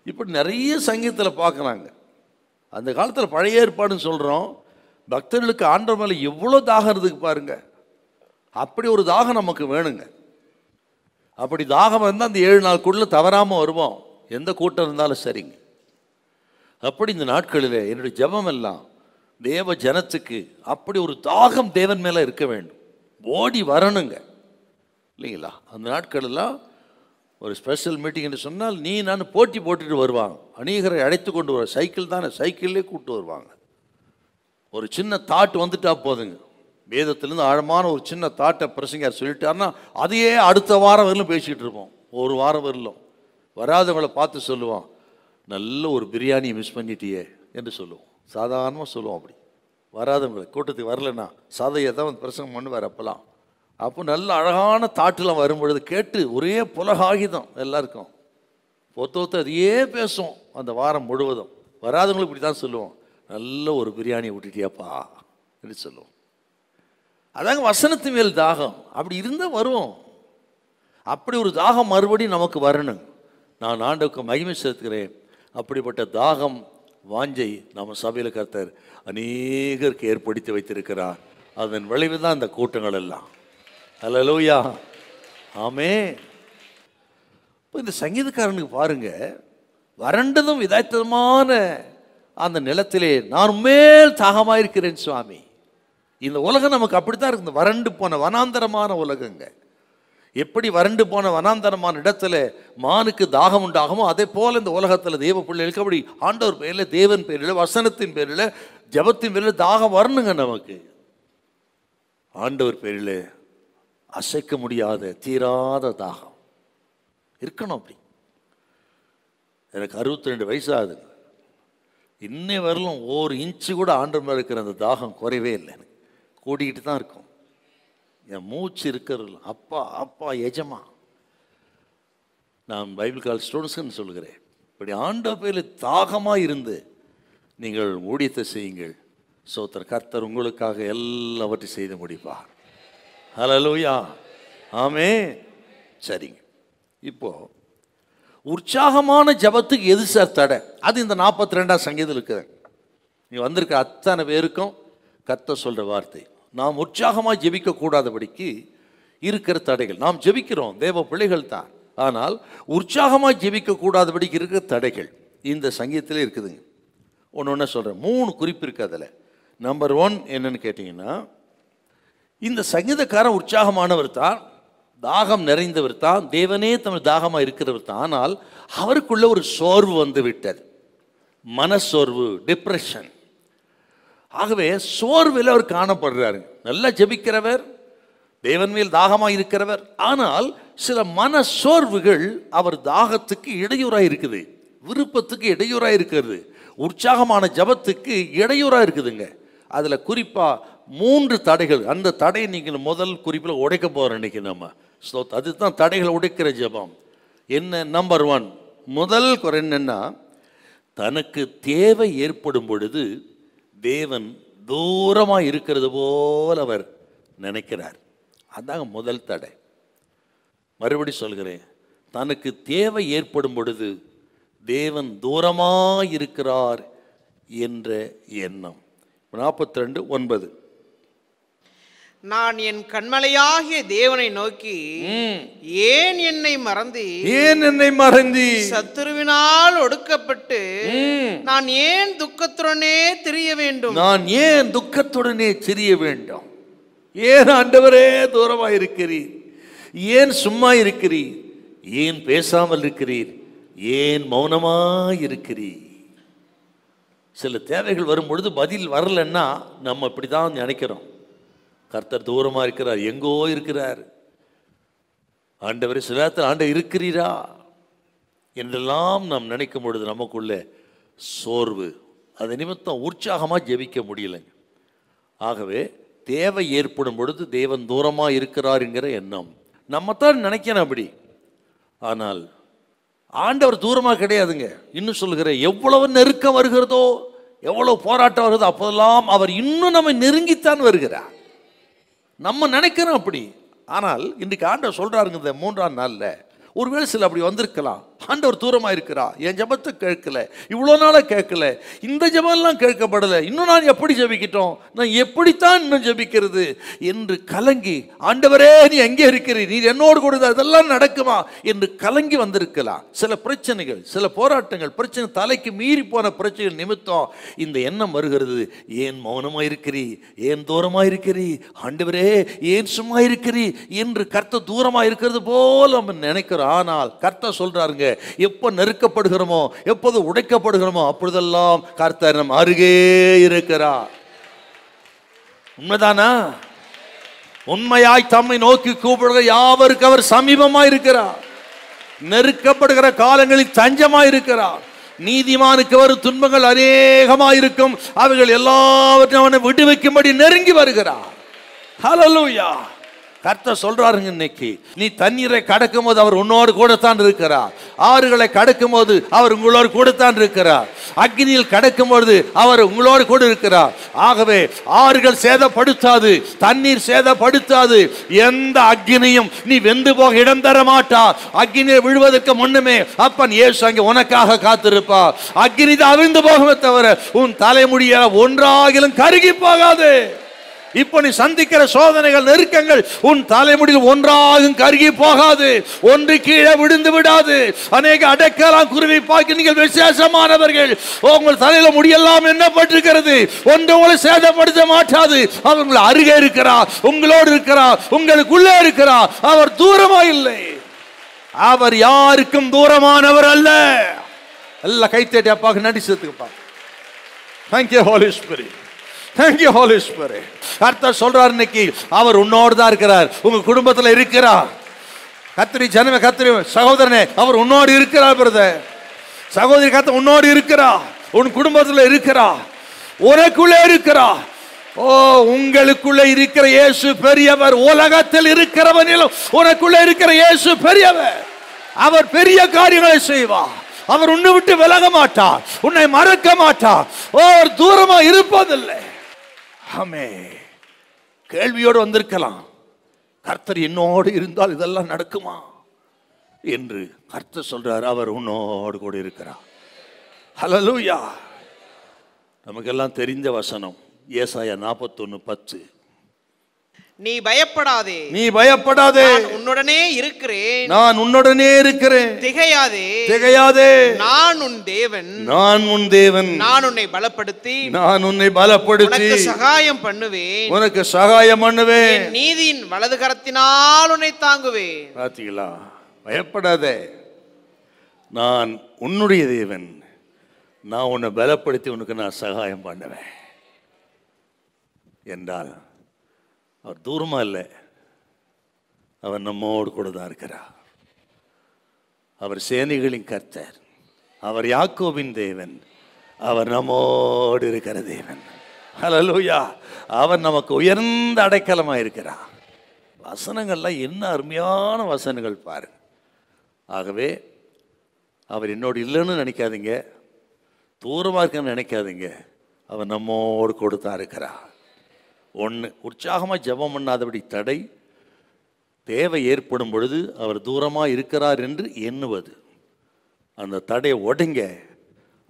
இப்படி நிறைய சங்கீதத்தில் பார்க்குறாங்க. அந்த காலத்தில் பழைய ஏற்பாடுன்னு சொல்கிறோம், பக்தர்களுக்கு ஆண்டவர் மேலே எவ்வளோ தாகம் இருந்துக்கு பாருங்க. அப்படி ஒரு தாகம் நமக்கு வேணுங்க. அப்படி தாகம் இருந்தால் அந்த 7 நாளுக்குள்ள தவறாமல் வருவோம், எந்த கூட்டம் இருந்தாலும் சரிங்க. அப்படி இந்த நாட்களில் என்னுடைய ஜெபம் எல்லாம் தேவ ஜனத்துக்கு அப்படி ஒரு தாகம் தேவன் மேலே இருக்க வேண்டும், ஓடி வரணுங்க, இல்லைங்களா? அந்த நாட்களெல்லாம் ஒரு ஸ்பெஷல் மீட்டிங் என்று சொன்னால் நீ நான் போட்டி போட்டுட்டு வருவாங்க, அநேகரை அழைத்து கொண்டு வர. சைக்கிள் தானே, சைக்கிள்லேயே கூப்பிட்டு வருவாங்க. ஒரு சின்ன தாட் வந்துட்டா போதுங்க, வேதத்திலேருந்து ஆழமான ஒரு சின்ன தாட்டை பிரசங்கர் சொல்லிட்டாருன்னா அதையே அடுத்த வாரம் வரலும் பேசிக்கிட்டு இருப்போம். ஒரு வாரம் வரலும் வராதவங்களை பார்த்து சொல்லுவான், நல்ல ஒரு பிரியாணியை மிஸ் பண்ணிட்டியே என்று சொல்லுவோம். சாதாரணமாக சொல்லுவோம். அப்படி வராதவங்களை, கூட்டத்துக்கு வரலன்னா சாதையை தான் வந்து பிரசங்கம் பண்ணுவார். அப்போ நல்ல அழகான தாட்டுலாம் வரும்பொழுது கேட்டு ஒரே புலகாகிதம் எல்லாருக்கும் ஒத்த அதையே பேசுவோம் அந்த வாரம் முழுவதும். வராதவங்களுக்கு இப்படி தான் சொல்லுவோம், நல்ல ஒரு பிரியாணியை விட்டுட்டியாப்பா என்று சொல்லுவோம். அதாங்க வசனத்து மேல் தாகம். அப்படி இருந்தால் வருவோம். அப்படி ஒரு தாகம் மறுபடியும் நமக்கு வரணும். நான் ஆண்டவருக்கு மகிமை செலுத்துகிறேன். அப்படிப்பட்ட தாகம் வாஞ்சை நம்ம சபையில் கர்த்தர் அநேகருக்கு ஏற்படுத்தி வைத்திருக்கிறார். அதன் விளைவு தான் இந்த கூட்டங்கள் எல்லாம். அல்லேலூயா, ஆமென். இப்போ இந்த சங்கீதக்காரனுக்கு பாருங்க, வறண்டதும் விதைத்ததுமான அந்த நிலத்திலே நான் மேல் தாகமாக இருக்கிறேன் சுவாமி. இந்த உலகம் நமக்கு அப்படித்தான் இருக்கு, இந்த வறண்டு போன வனாந்தரமான உலகங்க. எப்படி வறண்டு போன வனாந்தரமான இடத்துல மானுக்கு தாகம் உண்டாகுமோ அதே போல இந்த உலகத்தில் தேவ பிள்ளைகளுக்கு அப்படி ஆண்டவர் பேரில், தேவன் பேரில், வசனத்தின் பேரில், ஜபத்தின் பேரில் தாகம் வரணுங்க நமக்கு. ஆண்டவர் பேரில் அசைக்க முடியாத தீராத தாகம் இருக்கணும். அப்படி எனக்கு 62 வயசாகுதுங்க, இன்னை வரலும் 1 இன்ச்சு கூட ஆண்டவர் மேலே இருக்கிற அந்த தாகம் குறைவே இல்லை, எனக்கு கூடிக்கிட்டு தான் இருக்கும். என் மூச்சு இருக்கிறது அப்பா அப்பா எஜமா. நான் பைபிள் கால் ஸ்டூடெண்ட்ஸ்ன்னு சொல்கிறேன், இப்படி ஆண்டவர் பேரில் தாகமாக இருந்து நீங்கள் ஊழியத்தை செய்யுங்கள். சோத்திர கர்த்தர் உங்களுக்காக எல்லாவற்றையும் செய்து முடிப்பார். ஹல்லேலூயா, ஆமென். சரிங்க, இப்போ உற்சாகமான ஜபத்துக்கு எது சார் தடை? அது இந்த 42ஆம் சங்கீதத்தில் இருக்குது. நீ வந்திருக்க அத்தனை பேருக்கும் கர்த்தர் சொல்கிற வார்த்தை, நாம் உற்சாகமாக ஜெபிக்கக்கூடாதபடிக்கு இருக்கிற தடைகள். நாம் ஜெபிக்கிறோம், தேவ பிள்ளைகள் தான், ஆனால் உற்சாகமாக ஜெபிக்கக்கூடாதபடிக்கு இருக்கிற தடைகள் இந்த சங்கீதத்தில் இருக்குதுங்க. ஒன்று ஒன்று சொல்கிறேன், 3 குறிப்பு இருக்குது அதில். நம்பர் 1 என்னன்னு கேட்டிங்கன்னா, இந்த சங்கீதக்காரன் உற்சாகமானவர் தான், தாகம் நிறைந்தவர் தான், தேவனே தமிழ் தாகமாக இருக்கிறவர் தான். ஆனால் அவருக்குள்ள ஒரு சோர்வு வந்து விட்டது, மனசோர்வு, டிப்ரெஷன். ஆகவே சோர்வில் அவர் காணப்படுறாரு. நல்லா ஜெபிக்கிறவர், தேவன் மேல் தாகமாக இருக்கிறவர், ஆனால் சில மன சோர்வுகள் அவர் தாகத்துக்கு இடையூறாக இருக்குது, விருப்பத்துக்கு இடையூறாக இருக்கிறது, உற்சாகமான ஜபத்துக்கு இடையூறாக இருக்குதுங்க. அதில் குறிப்பாக 3 தடைகள். அந்த தடையை நீங்கள் முதல் குறிப்பில் உடைக்க போகிறோம் இன்னைக்கு நம்ம. அதுதான் தடைகளை உடைக்கிற ஜபம். என்ன? நம்பர் 1, முதல் குறை என்னன்னா, தனக்கு தேவை ஏற்படும் பொழுது தேவன் தூரமாக இருக்கிறது போல் அவர் நினைக்கிறார். அதாங்க முதல் தடை. மறுபடி சொல்கிறேன், தனக்கு தேவை ஏற்படும் பொழுது தேவன் தூரமாக இருக்கிறார் என்ற எண்ணம். 42:9, நான் என் கண்மலையாகிய தேவனை நோக்கி, ஏன் என்னை மறந்தி சத்துருவினால் ஒடுக்கப்பட்டு நான் ஏன் துக்கத்துடனே திரிய வேண்டும்? ஏன் ஆண்டவரே தூரமாக இருக்கிறீர்? ஏன் சும்மா இருக்கிறீர்? ஏன் பேசாமல் இருக்கிறீர்? ஏன் மௌனமாக இருக்கிறீர்? சில தேவைகள் வரும் பொழுது பதில் வரலன்னா நம்ம இப்படி தான் நினைக்கிறோம், கர்த்தர் தூரமாக இருக்கிறார், எங்கோ இருக்கிறார். ஆண்டவரே சில நேரத்தில் ஆண்டவர் இருக்கிறீரா என்றெல்லாம் நாம் நினைக்கும் பொழுது நமக்குள்ள சோர்வு, அது நிமித்தம் உற்சாகமாக ஜெபிக்க முடியலைங்க. ஆகவே தேவை ஏற்படும் பொழுது தேவன் தூரமாக இருக்கிறார் என்கிற எண்ணம் நம்ம தான் நினைக்கணும் அப்படி. ஆனால் ஆண்டவர் தூரமாக கிடையாதுங்க. இன்னும் சொல்லுகிறேன், எவ்வளவு நெருக்கம் வருகிறதோ, எவ்வளவு போராட்டம் வருதோ, அப்போதெல்லாம் அவர் இன்னும் நம்ம நெருங்கித்தான் வருகிறார். நம்ம நினைக்கிறோம் அப்படி. ஆனால் இன்றைக்கு ஆண்டவர் சொல்றாருங்க, இந்த 3ஆம் நாளில் ஒருவேளை சில அப்படி வந்திருக்கலாம். ஆண்டவர் தூரமா இருக்கிறா, என் ஜெபத்தை கேட்கல, இவ்வளோ நாளா கேட்கல, இந்த ஜெபம்லாம் கேட்கப்படலை, இன்னும் நான் எப்படி ஜெபிக்கிட்டோம், நான் எப்படித்தான் இன்னும் ஜெபிக்கிறது என்று கலங்கி, ஆண்டவரே நீ எங்கே இருக்கிறீர், நீ என்னோடு கூட அதெல்லாம் நடக்குமா என்று கலங்கி வந்திருக்கலாம். சில பிரச்சனைகள், சில போராட்டங்கள், பிரச்சனை தலைக்கு மீறி போன பிரச்சனைகள் நிமித்தம் இந்த எண்ணம் வருகிறது. ஏன் மௌனமா இருக்கிறீ, ஏன் தூரமா இருக்கிறீ, ஆண்டவரே ஏன் சும்மா இருக்கிறீ என்று கர்த்தர் தூரமா இருக்கிறது போல நம்ம நினைக்கிறோம். ஆனால் கர்த்தர் சொல்றாருங்க, எப்போ நெருக்கப்படுகிறோமோ, எப்போது உடைக்கப்படுகிறோமோ, அப்பொழுதெல்லாம் கர்த்தர் நம் அருகே இருக்கிறார். உண்மைதானா? உண்மையாய் தம்மை நோக்கி கூப்பிடுகிற யாவருக்கு அவர் சமீபமாய் இருக்கிறார். நெருக்கப்படுகிற காலங்களில் தஞ்சமாய் இருக்கிறார். நீதிமானுக்கு வரும் துன்பங்கள் அநேகமாயிருக்கும், அவைகள் எல்லாவற்றையும் அவனை விடுவிக்கும்படி நெருங்கி வருகிறார். ஹல்லேலூயா. கர்த்தர் சொல்றாருங்க, இன்னைக்கு நீ தண்ணீரை கடக்கும் போது அவர் உன்னோடு கூடத்தான் இருக்கிறார். ஆறுகளை கடக்கும் போது அவர் உங்களோடு கூடத்தான் இருக்கிறார். அக்னியில் கடக்கும் பொழுது அவர் உங்களோடு கூட இருக்கிறார். ஆகவே ஆறுகள் சேதப்படுத்தாது, தண்ணீர் சேதப்படுத்தாது, எந்த அக்னியும் நீ வெந்து போக இடம் தர மாட்டா. அக்னியை விழுவதற்கு முன்னுமே அப்பன் இயேசு அங்கே உனக்காக காத்திருப்பா. அக்னி அவிழ்ந்து போகுமே தவிர உன் தலைமுடிய ஒன்றாகிலும் கருகி போகாது. இப்போ நீ சந்திக்கிற சோதனைகள், நெருக்கங்கள் உன் தலைமுடியில் ஒன்றாகும் கருகி போகாது, ஒன்று கீழே விழுந்து விடாது. அநேக அடைக்கலாம் குருவி பார்க்க நீங்கள் விசேஷமானவர்கள், உங்கள் தலையில முடியெல்லாம் என்னப்பட்டிருக்கிறது, ஒன்று உங்களை சேதப்படுத்த மாட்டாது. அவர் உங்களை அருகே இருக்கிறார், உங்களோடு இருக்கிறார், உங்களுக்குள்ளே இருக்கிறார். அவர் தூரமா இல்லை, அவர் யாருக்கும் தூரமானவர் அல்ல. எல்லாம் கைத்தேட்டி அப்பாக்கு நடிச்சதுக்குப்பா. Thank you Holy Spirit, thank you Holy Spirit. கர்த்தர் சொல்றார், இன்னைக்கு அவர் உன்னோடு தான் இருக்கிறார், உங்க குடும்பத்தில் இருக்கிறார். கத்திரி ஜனமே, கத்திரி சகோதரனே, அவர் உன்னோடு இருக்கிறார். பிரதர், சகோதரி, கர்த்தர் உன்னோடு இருக்கிறார், உன் குடும்பத்தில் இருக்கிறார், உனக்குள்ளே இருக்கிறார். ஓ, உங்களுக்குள்ளே இருக்கிற இயேசு பெரியவர். உலகத்தில் இருக்கிறவனிலும் உனக்குள்ளே இருக்கிற இயேசு பெரியவர். அவர் பெரிய காரியங்களை செய்வார். அவர் உன்னை விட்டு விலக மாட்டார், உன்னை மறக்க மாட்டார். அவர் தூரமா இருப்பதில்லை. ஆமே. கேள்வியோடு வந்திருக்கலாம், கர்த்தர் என்னோடு இருந்தால் இதெல்லாம் நடக்குமா என்று. கர்த்தர் சொல்றார், அவர் உன்னோடு கூட இருக்கிறார். ஹல்லேலூயா. நமக்கெல்லாம் தெரிந்த வசனம் ஏசாயா 41:10. நீ பயப்படாதே, நீ பயப்படாதே, நான் உன்னுடனே இருக்கிறேன், நான் உன்னுடனே இருக்கிறேன். திகையாதே, திகையாதே, நான் உன் தேவன், நான் உன் தேவன், நான் உன்னை பலப்படுத்தி, நான் உன்னை பலப்படுத்தி உனக்கு சகாயம் பண்ணுவேன், உனக்கு சகாயம் பண்ணுவேன், என் நீதியின் வலது கரத்தினால் உன்னை தாங்குவேன். பாத்தீங்களா? பயப்படாதே, நான் உன்னுடைய தேவன், நான் உன்னை பலப்படுத்தி உனக்கு நான் சகாயம் பண்ணுவேன் என்றால் அவர் தூரமா இல்லை, அவர் நம்மோடு கூட தான் இருக்கிறார். அவர் சேனைகளின் கர்த்தர், அவர் யாக்கோபின் தேவன், அவர் நம்மோடு இருக்கிற தேவன். ஹல்லேலூயா. அவர் நமக்கு உயர்ந்த அடைக்கலமாக இருக்கிறார். வசனங்கள்லாம் என்ன அருமையான வசனங்கள் பாருங்க. ஆகவே அவர் என்னோடு இல்லைன்னு நினைக்காதீங்க, தூரமாக இருக்குன்னு நினைக்காதீங்க, அவர் நம்மோடு கூட தான் இருக்கிறார். ஒன்று, உற்சாகமாக ஜெபம் பண்ணாதபடி தடை, தேவை ஏற்படும் பொழுது அவர் தூரமாக இருக்கிறார் என்று எண்ணுவது. அந்த தடையை உடைங்க,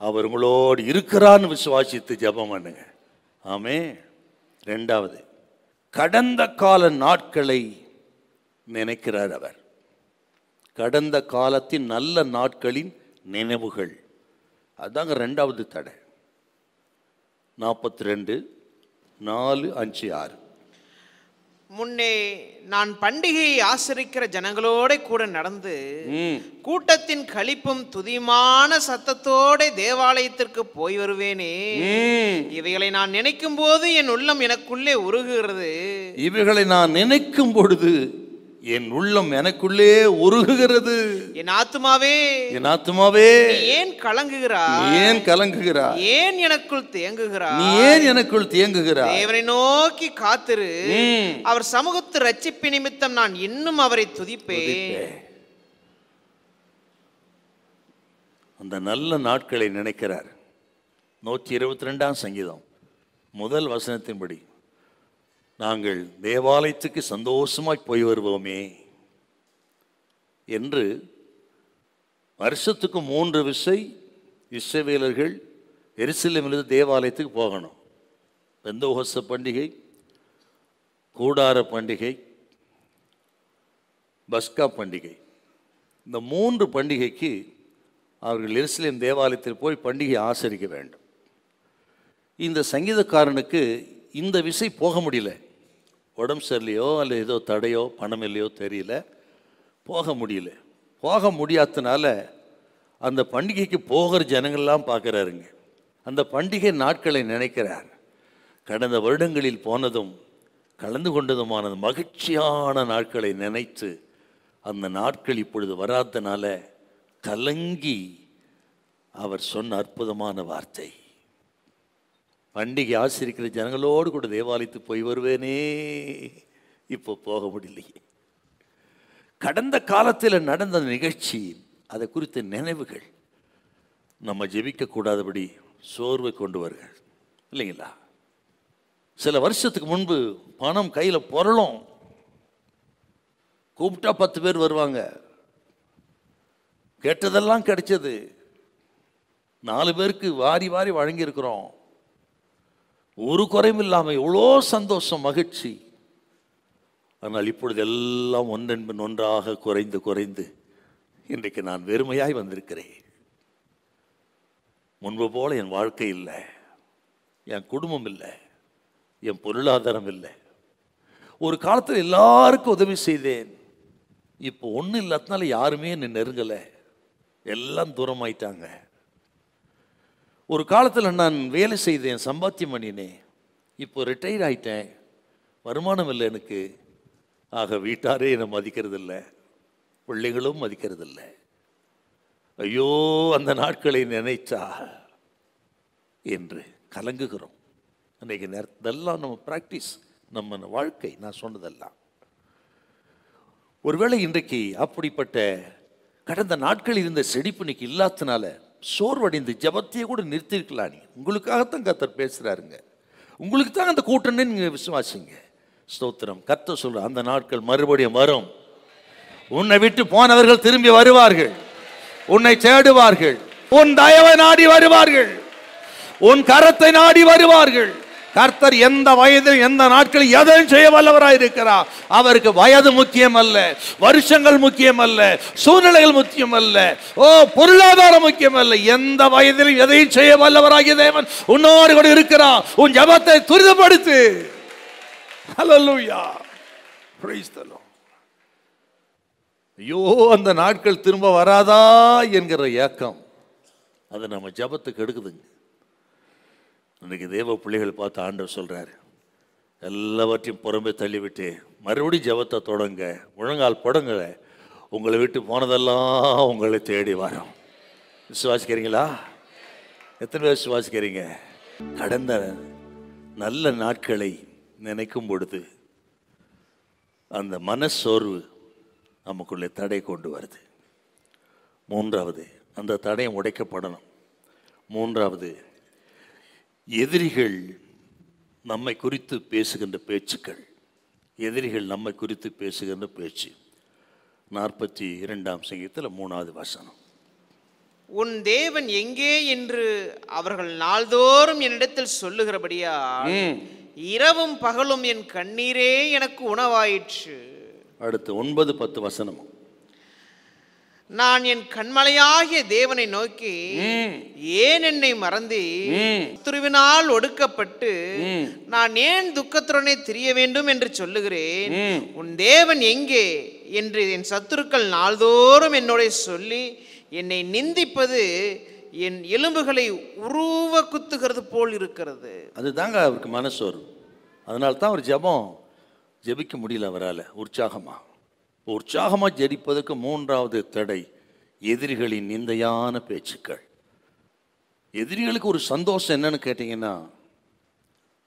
அவர் உங்களோடு இருக்கிறான்னு விசுவாசித்து ஜெபம் பண்ணுங்க. ஆமே. ரெண்டாவது, கடந்த கால நாட்களை நினைக்கிறார் அவர். கடந்த காலத்தின் நல்ல நாட்களின் நினைவுகள், அதுதாங்க ரெண்டாவது தடை. 42, 4, 5, 6. முன்னே நான் பண்டிகையை ஆசரிக்கிற ஜனங்களோட கூட நடந்து கூட்டத்தின் களிப்பும் துதியுமான சத்தத்தோட தேவாலயத்திற்கு போய் வருவேனே. இவைகளை நான் நினைக்கும் போது என் உள்ளம் எனக்குள்ளே உருகுகிறது. இவைகளை நான் நினைக்கும் பொழுது என் உள்ளம் எனக்குள்ளே உருகுகிறது. என் ஆத்துமாவே, என் ஆத்துமாவே, ஏன் கலங்குகிறாய்? ஏன் கலங்குகிறாய்? ஏன் எனக்குள் தேங்குகிறாய்? நீ ஏன் எனக்குள் தேங்குகிறாய்? தேவனை நோக்கி காத்திரு, அவர் சமூகத்து ரட்சிப்பு நிமித்தம் நான் இன்னும் அவரை துதிப்பேன். அந்த நல்ல நாட்களை நினைக்கிறார். 122ஆம் சங்கீதம் முதல் வசனத்தின்படி, நாங்கள் தேவாலயத்துக்கு சந்தோஷமாய் போய் வருவோமே என்று வருஷத்துக்கு 3 விசை இஸ்ரவேலர்கள் எருசலேமிலிருந்து தேவாலயத்துக்கு போகணும். பெந்தோகஸ்த பண்டிகை, கூடார பண்டிகை, பஸ்கா பண்டிகை. இந்த 3 பண்டிகைக்கு அவர்கள் எருசலேம் தேவாலயத்தில் போய் பண்டிகை ஆசரிக்க வேண்டும். இந்த சங்கீதக்காரனுக்கு இந்த விசை போக முடியல. உடம்பு சரியில்லையோ அல்ல ஏதோ தடையோ பணம் இல்லையோ தெரியல, போக முடியல. போக முடியாதனால அந்த பண்டிகைக்கு போகிற ஜனங்கள்லாம் பார்க்குறாருங்க. அந்த பண்டிகை நாட்களை நினைக்கிறார். கடந்த வருடங்களில் போனதும் கலந்து கொண்டதுமான மகிழ்ச்சியான நாட்களை நினைத்து அந்த நாட்கள் இப்பொழுது வராதனால கலங்கி அவர் சொன்ன அற்புதமான வார்த்தை, பண்டிகை ஆசிரிக்கிற ஜனங்களோடு கூட தேவாலயத்துக்கு போய் வருவேனே, இப்போ போக முடியலையே. கடந்த காலத்தில் நடந்த நிகழ்ச்சி, அதை குறித்த நினைவுகள் நம்ம ஜெபிக்கக்கூடாதபடி சோர்வை கொண்டு வருங்கள் இல்லைங்களா? சில வருஷத்துக்கு முன்பு பணம் கையில் பொருளும், கூப்பிட்டா 10 பேர் வருவாங்க, கேட்டதெல்லாம் கிடைச்சது, 4 பேருக்கு வாரி வாரி வழங்கியிருக்கிறோம், ஒரு குறையும் இல்லாமல் எவ்வளோ சந்தோஷம் மகிழ்ச்சி. ஆனால் இப்பொழுது எல்லாம் ஒன்றென்பின் ஒன்றாக குறைந்து குறைந்து இன்றைக்கு நான் வெறுமையாய் வந்திருக்கிறேன். முன்பு போல என் வாழ்க்கை இல்லை, என் குடும்பம் இல்லை, என் பொருளாதாரம் இல்லை. ஒரு காலத்தில் எல்லாருக்கும் உதவி செய்தேன், இப்போ ஒன்றும் இல்லாதனால யாருமே என்னை நெருங்கலை, எல்லாம் தூரமாயிட்டாங்க. ஒரு காலத்தில் நான் வேலை செய்தேன், சம்பாத்தியம் பண்ணினேன், இப்போ ரிட்டையர் ஆகிட்டேன், வருமானம் இல்லை எனக்கு. ஆக வீட்டாரே என்னை மதிக்கிறது இல்லை, பிள்ளைகளும் மதிக்கிறது இல்லை. ஐயோ அந்த நாட்களை நினைச்சா என்று கலங்குகிறோம். அன்றைக்கு இதெல்லாம் நம்ம ப்ராக்டிஸ், நம்ம வாழ்க்கை. நான் சொன்னதெல்லாம் ஒருவேளை இன்றைக்கு அப்படிப்பட்ட கடந்த நாட்கள் இருந்த செழிப்பு இன்னைக்கு இல்லாதனால சோர்வடைந்து ஜபத்தையே கூட நிறுத்திருக்கலாம். உங்களுக்காகத்தான் கர்த்தர் பேசுகிறாருங்க, உங்களுக்கு தான் அந்த கூட்டணி நீங்கள் விசுவாசிங்க. ஸ்தோத்திரம். கர்த்தர் சொல்ற அந்த நாட்கள் மறுபடியும் வரும். உன்னை விட்டு போனவர்கள் திரும்பி வருவார்கள், உன்னை தேடுவார்கள், உன் தயவை நாடி வருவார்கள், உன் கரத்தை நாடி வருவார்கள். கர்த்தர் எந்த வயதில் எந்த நாட்களில் எதையும் செய்ய வல்லவராய் இருக்கிறார். அவருக்கு வயது முக்கியம் அல்ல, வருஷங்கள் முக்கியம் அல்ல, சூழ்நிலைகள் முக்கியம் அல்ல, பொருளாதாரம் முக்கியம் அல்ல. எந்த வயதிலும் எதையும் செய்ய வல்லவராகிய தேவன் உன்னோடு கூட இருக்கிறார். உன் ஜெபத்தை துரிதப்படுத்து. ஹல்லேலூயா, பிரைஸ் தி லார்ட். ஐயோ அந்த நாட்கள் திரும்ப வராதா என்கிற ஏக்கம் அது நம்ம ஜெபத்துக்கு எடுக்குதுங்க. இன்னைக்கு தேவ பிள்ளைகள் பார்த்து ஆண்டவர் சொல்றாரு, எல்லாவற்றையும் புறம்பே தள்ளிவிட்டு மறுபடியும் ஜெபத்தை தொடங்க, முழங்கால் படுங்க, உங்களை விட்டு போனதெல்லாம் உங்களை தேடி வரும். விசுவாசிக்கிறீங்களா? எத்தனை பேர் விசுவாசிக்கிறீங்க? கடந்த நல்ல நாட்களை நினைக்கும் பொழுது அந்த மனசோர்வு நமக்குள்ளே தடை கொண்டு வருது. 3வது, அந்த தடையை உடைக்கப்படணும். 3வது, எதிரிகள் நம்மை குறித்து பேசுகின்ற பேச்சுக்கள், எதிரிகள் நம்மை குறித்து பேசுகின்ற பேச்சு. 42ஆம் சங்கீதத்தில் 3வது வசனம், உன் தேவன் எங்கே என்று அவர்கள் நாள்தோறும் என்னிடத்தில் சொல்லுகிறபடியால் இரவும் பகலும் என் கண்ணீரே எனக்கு உணவாயிற்று. அடுத்து 9, 10 வசனமும், நான் என் கண்மலையாகிய தேவனை நோக்கி, ஏன் என்னை மறந்து துருவினால் ஒடுக்கப்பட்டு நான் ஏன் துக்கத்துடனே திரிய வேண்டும் என்று சொல்லுகிறேன். உன் தேவன் எங்கே என்று என் சத்துருக்கள் நாள்தோறும் என்னோட சொல்லி என்னை நிந்திப்பது என் எலும்புகளை உருவ குத்துகிறது போல் இருக்கிறது. அதுதாங்க அவருக்கு மனசோர்வு. அதனால தான் அவர் ஜெபிக்க முடியல அவரால். உற்சாகமாக ஜெபிப்பதற்கு 3வது தடை எதிரிகளின் நிந்தையான பேச்சுக்கள். எதிரிகளுக்கு ஒரு சந்தோஷம் என்னன்னு கேட்டிங்கன்னா,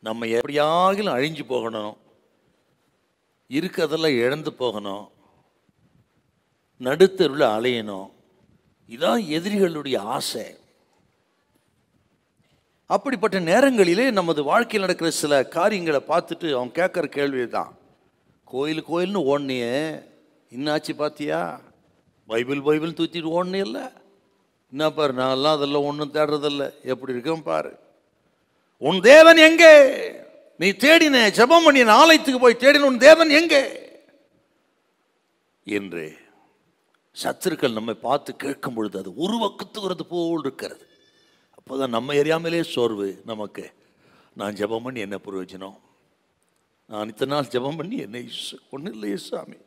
நம்ம எப்படியாகிலும் அழிஞ்சு போகணும், இருக்கிறதெல்லாம் இழந்து போகணும், நடுத்தருவில் அலையணும். இதான் எதிரிகளுடைய ஆசை. அப்படிப்பட்ட நேரங்களிலே நமது வாழ்க்கையில் நடக்கிற சில காரியங்களை பார்த்துட்டு அவன் கேட்குற கேள்வி தான், கோயில்னு ஓடனியே, இன்னாச்சு பார்த்தியா? பைபிள் தூத்திட்டு ஓடனே இல்லை, என்ன பாரு, நான்லாம் அதெல்லாம் ஒன்றும் தேடுறதில்ல, எப்படி இருக்கேன் பாரு. உன் தேவன் எங்கே? நீ தேடின ஜெபம் பண்ணி ஆலயத்துக்கு போய் தேடின உன் தேவன் எங்கே என்று சத்துருக்கள் நம்மை பார்த்து கேட்கும் பொழுது அது உருவக்குத்துகிறது போல் இருக்கிறது. அப்போதான் நம்ம எரியாமலே சோர்வு நமக்கு. நான் ஜெபம் பண்ணி என்ன பிரயோஜனம்? நான் இத்தனை நாள் ஜெபம் பண்ணி என்ன ஒன்றும் இல்லையே சாமி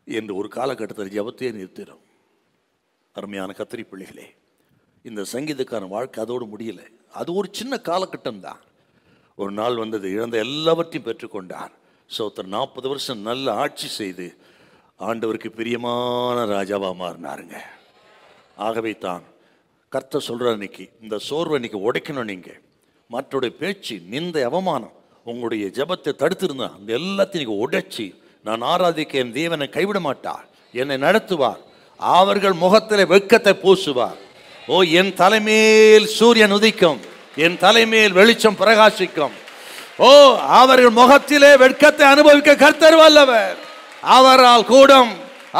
என்று ஒரு காலகட்டத்தில் ஜெபத்தையே நிறுத்திடும். அருமையான கத்திரி பிள்ளைகளே, இந்த சங்கீதக்காரன் வாழ்க்கை அதோடு முடியலை. அது ஒரு சின்ன காலகட்டம் தான். ஒரு நாள் வந்தது, இழந்த எல்லாவற்றையும் பெற்றுக்கொண்டார். சோத்தர் 40 வருஷம் நல்ல ஆட்சி செய்து ஆண்டவருக்கு பிரியமான ராஜாவாக மாறினாருங்க. ஆகவே தான் கர்த்தர் சொல்கிறார், இன்னைக்கு இந்த சோர்வை இன்னைக்கு உடைக்கணும். நீங்கள் மற்றோடைய பேச்சு, நிந்தை, அவமானம் உங்களுடைய ஜெபத்தை தடுத்திருந்தா அந்த எல்லாத்தையும் நீங்கள் உடைச்சி, நான் ஆராதிக்க என் தேவனை கைவிட மாட்டார், என்னை நடத்துவார், அவர்கள் முகத்தில் வெட்கத்தை பூசுவார். ஓ, என் தலைமேல் சூரியன் உதிக்கும், என் தலைமேல் வெளிச்சம் பிரகாசிக்கும். ஓ, அவர்கள் முகத்திலே வெட்கத்தை அனுபவிக்க கர்த்தர் வல்லவர், அவரால் கூடும்,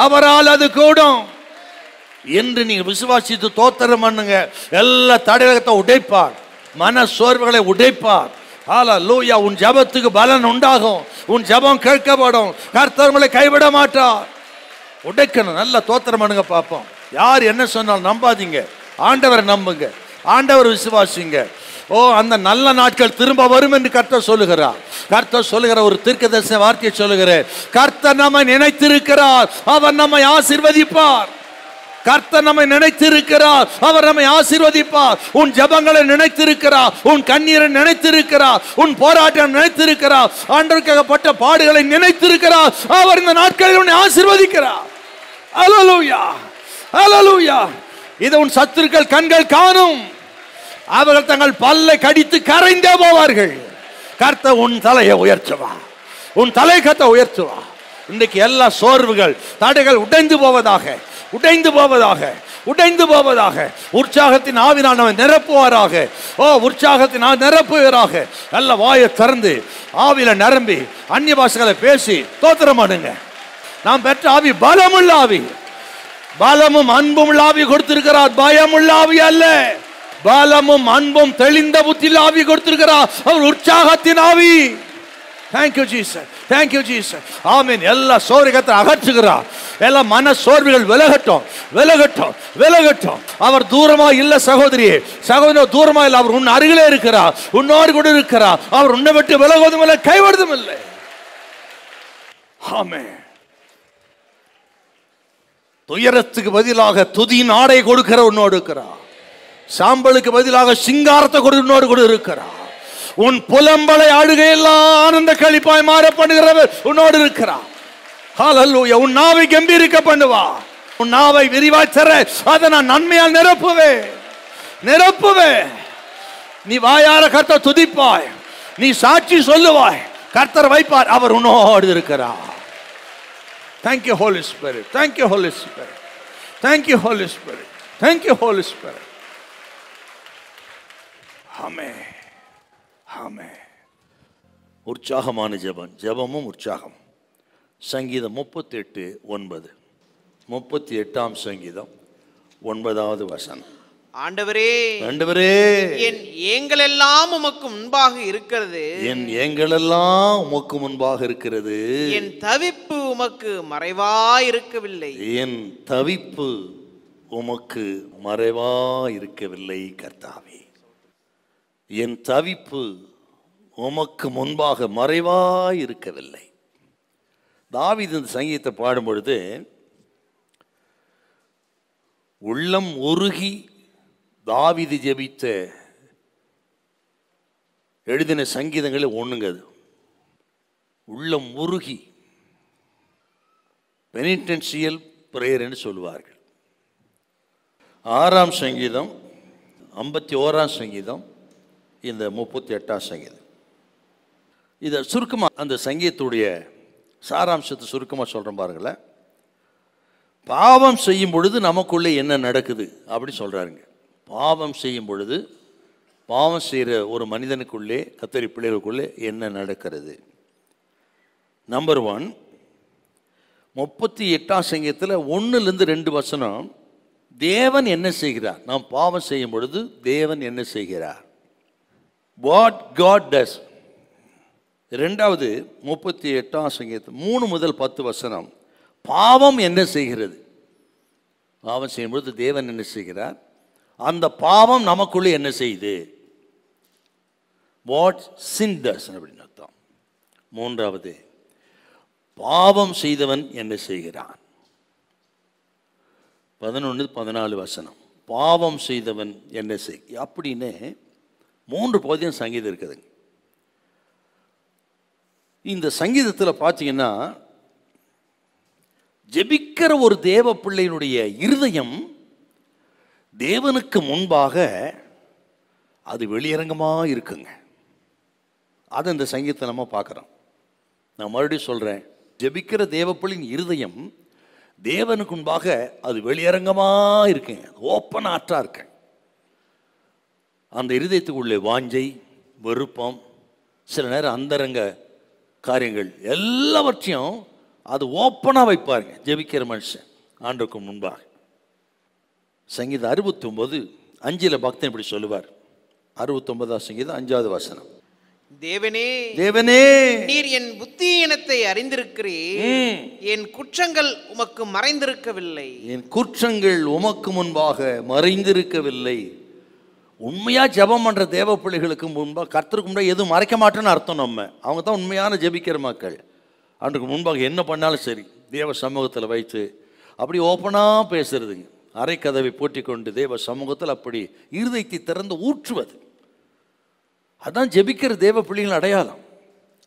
அவரால் அது கூடும் என்று நீங்க விசுவாசித்து தோத்திரம் பண்ணுங்க. எல்லா தடைகளை உடைப்பார், மன சோர்வுகளை உடைப்பார். ஹல்லேலூயா. உன் ஜெபத்துக்கு பலன் உண்டாகும், உன் ஜெபம் கேட்கப்படும், கர்த்தர் உங்களை கைவிட மாட்டார். உடைக்கணும். நல்ல தோத்திரம் பண்ணுங்க பார்ப்போம். யார் என்ன சொன்னாலும் நம்பாதீங்க, ஆண்டவரை நம்புங்க, ஆண்டவர் விசுவாசிங்க. ஓ, அந்த நல்ல நாட்கள் திரும்ப வரும் என்று கர்த்தர் சொல்லுகிறார். கர்த்தர் சொல்லுகிற ஒரு தீர்க்கதரிசன வார்த்தையை சொல்லுகிறேன். கர்த்தர் நம்மை நினைத்திருக்கிறார், அவர் நம்மை ஆசீர்வதிப்பார். கர்த்தர் நம்மை நினைத்திருக்கிறார், அவர் நம்மை ஆசீர்வதிப்பார். உன் ஜெபங்களை நினைத்திருக்கிறார், உன் கண்ணீரை நினைத்திருக்கிறார், உன் போராட்டம் நினைத்திருக்கிறார், ஆண்டவருக்காகப்பட்ட பாடுகளை நினைத்திருக்கிறார். அவர் இந்த நாட்களில் உன்னை ஆசீர்வதிக்கிறார். ஹல்லேலூயா, ஹல்லேலூயா. இதை உன் சத்துருக்கள் கண்கள் காணும், அவர்கள் தங்கள் பல்லை கடித்து கரைந்தே போவார்கள். கர்த்தர் உன் தலையை உயர்த்துவா, உன் தலை கத்தை உயர்த்துவா. இன்றைக்கு எல்லா சோர்வுகள், தடைகள் உடைந்து போவதாக, உடைந்து போவதாக, உடைந்து போவதாக. உற்சாகத்தின் ஆவினால் நம்மை நிரப்புவாராக. ஓ, உற்சாகத்தின் நிரப்புவராக. நல்ல வாயை திறந்து ஆவியில நிரம்பி அந்நிய பாஷைகளை பேசி தோத்திரம் பண்ணுங்க. நாம் பெற்ற ஆவி பலமுள்ள ஆவி, பலமும் அன்பும் உள்ள ஆவி கொடுத்திருக்கிறார். பயமுள்ள ஆவி அல்ல, பலமும் அன்பும் தெளிந்த புத்தியில் ஆவி கொடுத்திருக்கிறார். அவர் உற்சாகத்தின் ஆவி. Thank you Jesus, thank you Jesus. ஆமென். எல்லா சோர்வுகளை அகற்றுகிறார். எல்லா மன சோர்வுகள் விலகட்டும், விலகட்டும், விலகட்டும். அவர் தூரமா இல்ல சகோதரியே, சகோதரி தூரமா இல்ல, அவர் உன் அருகிலே இருக்கிறார், உன்னோடு கூட இருக்கிறார். அவர் உன்னை விட்டு விலகுவதும் இல்லை, கைவிடுவதும் இல்லை. ஆமென். துயரத்துக்கு பதிலாக துதியின் ஆடை கொடுக்கிற உன்னோடு இருக்கிறார். சாம்பலுக்கு பதிலாக சிங்காரத்தை கொடுக்கிறோடு கூட இருக்கிறார். உன் புலம்பலை ஆடுகையெல்லாம் ஆனந்த களிப்பாய் மாற பண்ணுகிறவர் உன்னோடு இருக்கிறார். ஹல்லேலூயா. உன் நாவை கம்பீரிக்க பண்ணுவா, உன் நாவை விரிவாய் தர, அதை நான் நன்மையால் நிரப்புவேன், நிரப்புவேன். நீ வாயார கர்த்தர் துதிப்பாய், நீ சாட்சி சொல்லுவாய், கர்த்தர் வைப்பார், அவர் உன்னோடு இருக்கிறார். Thank you Holy Spirit, thank you Holy Spirit, thank you Holy Spirit, thank you Holy Spirit. ஆமென், ஆமென். உற்சாகமான ஜெபம், ஜெபமும் உற்சாகம். சங்கீதம் 38:9, 38ஆம் சங்கீதம் 9வது வசனம். ஆண்டவரே, ஆண்டவரே, என் ஏங்கள் எல்லாம் உமக்கு முன்பாக இருக்கிறது, என் ஏங்கள் எல்லாம் உமக்கு முன்பாக இருக்கிறது, என் தவிப்பு உமக்கு மறைவாய் இருக்கவில்லை, என் தவிப்பு உமக்கு மறைவாய் இருக்கவில்லை. கர்த்தாவே, என் தவிப்பு உமக்கு முன்பாக மறைவாய் இருக்கவில்லை. தாவீது இந்த சங்கீதத்தை பாடும் பொழுது உள்ளம் உருகி தாவீது ஜெபித்த எழுதின சங்கீதங்களில் ஒண்ணுங்க அது. உள்ளம் உருகி, பெனிடென்ஷியல் பிரேயர் என்று சொல்லுவார்கள். 6ஆம் சங்கீதம், 51ஆம் சங்கீதம், இந்த 38ஆம் சங்கீதம். இதை சுருக்கமாக அந்த சங்கீதத்துடைய சாராம்சத்தை சுருக்கமாக சொல்கிறேன் பாருங்களேன். பாவம் செய்யும் பொழுது நமக்குள்ளே என்ன நடக்குது அப்படி சொல்கிறாருங்க. பாவம் செய்யும் பொழுது, பாவம் செய்கிற ஒரு மனிதனுக்குள்ளே, கத்தரி பிள்ளைகளுக்குள்ளே என்ன நடக்கிறது? நம்பர் 1, 38ஆம் சங்கீதத்தில் 1லேருந்து 2 வசனம் தேவன் என்ன செய்கிறார்? நாம் பாவம் செய்யும் பொழுது தேவன் என்ன செய்கிறார்? What God does. இரண்டாவது 38ஆம் சங்கீதம் 3 முதல் 10 வசனம். பாவம் என்ன செய்கிறது? பாவம் செய்யும் பொழுது தேவன் என்ன செய்கிறார்? அந்த பாவம் நமக்குள்ளே என்ன செய்யுது? வாட் சின் டஸ் அப்படின்னு அர்த்தம். மூன்றாவது, பாவம் செய்தவன் என்ன செய்கிறான்? 11-14 வசனம். பாவம் செய்தவன் என்ன அப்படின்னு 3 பகுதியும் சங்கீதம் இருக்குதுங்க. இந்த சங்கீதத்தில் பார்த்தீங்கன்னா, ஜெபிக்கிற ஒரு தேவ பிள்ளையினுடைய இருதயம் தேவனுக்கு முன்பாக அது வெளியரங்கமாக இருக்குங்க. அதை இந்த சங்கீதத்தை நம்ம பார்க்குறோம். நான் மறுபடியும் சொல்கிறேன், ஜெபிக்கிற தேவப்பிள்ளையின் இருதயம் தேவனுக்கு முன்பாக அது வெளியரங்கமாக இருக்குங்க, ஓப்பன் ஆற்றாக இருக்கு. அந்த இருதயத்துக்குள்ளே வாஞ்சை, விருப்பம், சில நேரம் அந்தரங்க காரியங்கள் எல்லாவற்றையும் அது ஓப்பனாக வைப்பாருங்க ஜெபிக்கிற மனுஷன் ஆண்டவருக்கு முன்பாக. சங்கீதம் 69:5 பக்தன் இப்படி சொல்லுவார். 69ஆம் சங்கீதம் 5வது வசனம். தேவனே, தேவனே, நீர் என் புத்தியீனத்தை அறிந்திருக்கிறீர், என் குற்றங்கள் உமக்கு மறைந்திருக்கவில்லை. என் குற்றங்கள் உமக்கு முன்பாக மறைந்திருக்கவில்லை. உண்மையா ஜெபம் பண்ற தேவ பிள்ளைகளுக்கு முன்பாக, கர்த்தருக்கு முன்பாக எதுவும் மறைக்க மாட்டேன்னு அர்த்தம். அவங்க தான் உண்மையான ஜெபிக்கிற மக்கள். அன்றைக்கு முன்பாக என்ன பண்ணாலும் சரி தேவ சமூகத்தில் வைத்து அப்படி ஓப்பனாக பேசுறதுங்க. அரை கதவை பூட்டி கொண்டு தேவ சமூகத்தில் அப்படி இருதயத்தை திறந்து ஊற்றுவது, அதான் ஜெபிக்கிற தேவ பிள்ளைகள் அடையாளம்.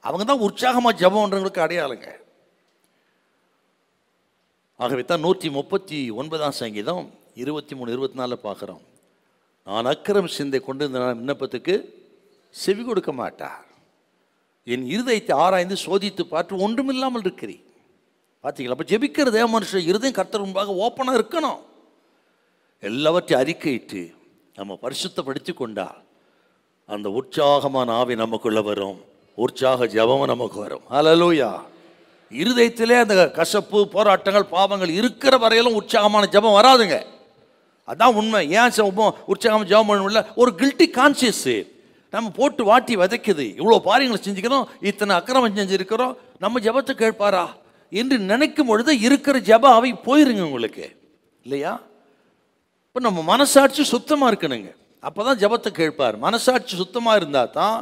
அவங்க தான் உற்சாகமாக ஜெபம் பண்றவங்களுக்கு அடையாளங்க. ஆகவே தான் 139ஆம் சங்கீதம் 23-24 பார்க்குறோம். நான் அக்கிரம் சிந்தை கொண்டு இந்த விண்ணப்பத்துக்கு செவி கொடுக்க மாட்டார். என் இருதயத்தை ஆராய்ந்து சோதித்து பார்த்து ஒன்றுமில்லாமல் இருக்கிறேன். பார்த்தீங்களா? அப்போ ஜெபிக்கிற தேவ மனுஷன் இருதயம் கர்த்தர் முன்பாக ஓப்பனாக இருக்கணும். எல்லாவற்றையும் அறிக்கையிட்டு நம்ம பரிசுத்தப்படுத்தி கொண்டால் அந்த உற்சாகமான ஆவி நமக்குள்ள வரும், உற்சாக ஜெபமும் நமக்கு வரும். ஹல்லேலூயா. இருதயத்திலே அந்த கசப்பு, போராட்டங்கள், பாவங்கள் இருக்கிற வரையிலும் உற்சாகமான ஜெபம் வராதுங்க. அதான் உண்மை. ஏன் உற்சாகமாக ஜெபம் பண்ணல? ஒரு கில்ட்டி கான்சியஸ் நம்ம போட்டு வாட்டி விதைக்குது. இவ்வளோ பாரியங்களை செஞ்சுக்கிறோம், இத்தனை அக்கிரமம் செஞ்சுருக்கிறோம், நம்ம ஜெபத்தை கேட்பாரா என்று நினைக்கும் பொழுது இருக்கிற ஜெப ஆவி போயிருங்க உங்களுக்கு, இல்லையா? இப்போ நம்ம மனசாட்சி சுத்தமாக இருக்கணுங்க, அப்போ தான் ஜெபத்தை கேட்பார். மனசாட்சி சுத்தமாக இருந்தால் தான்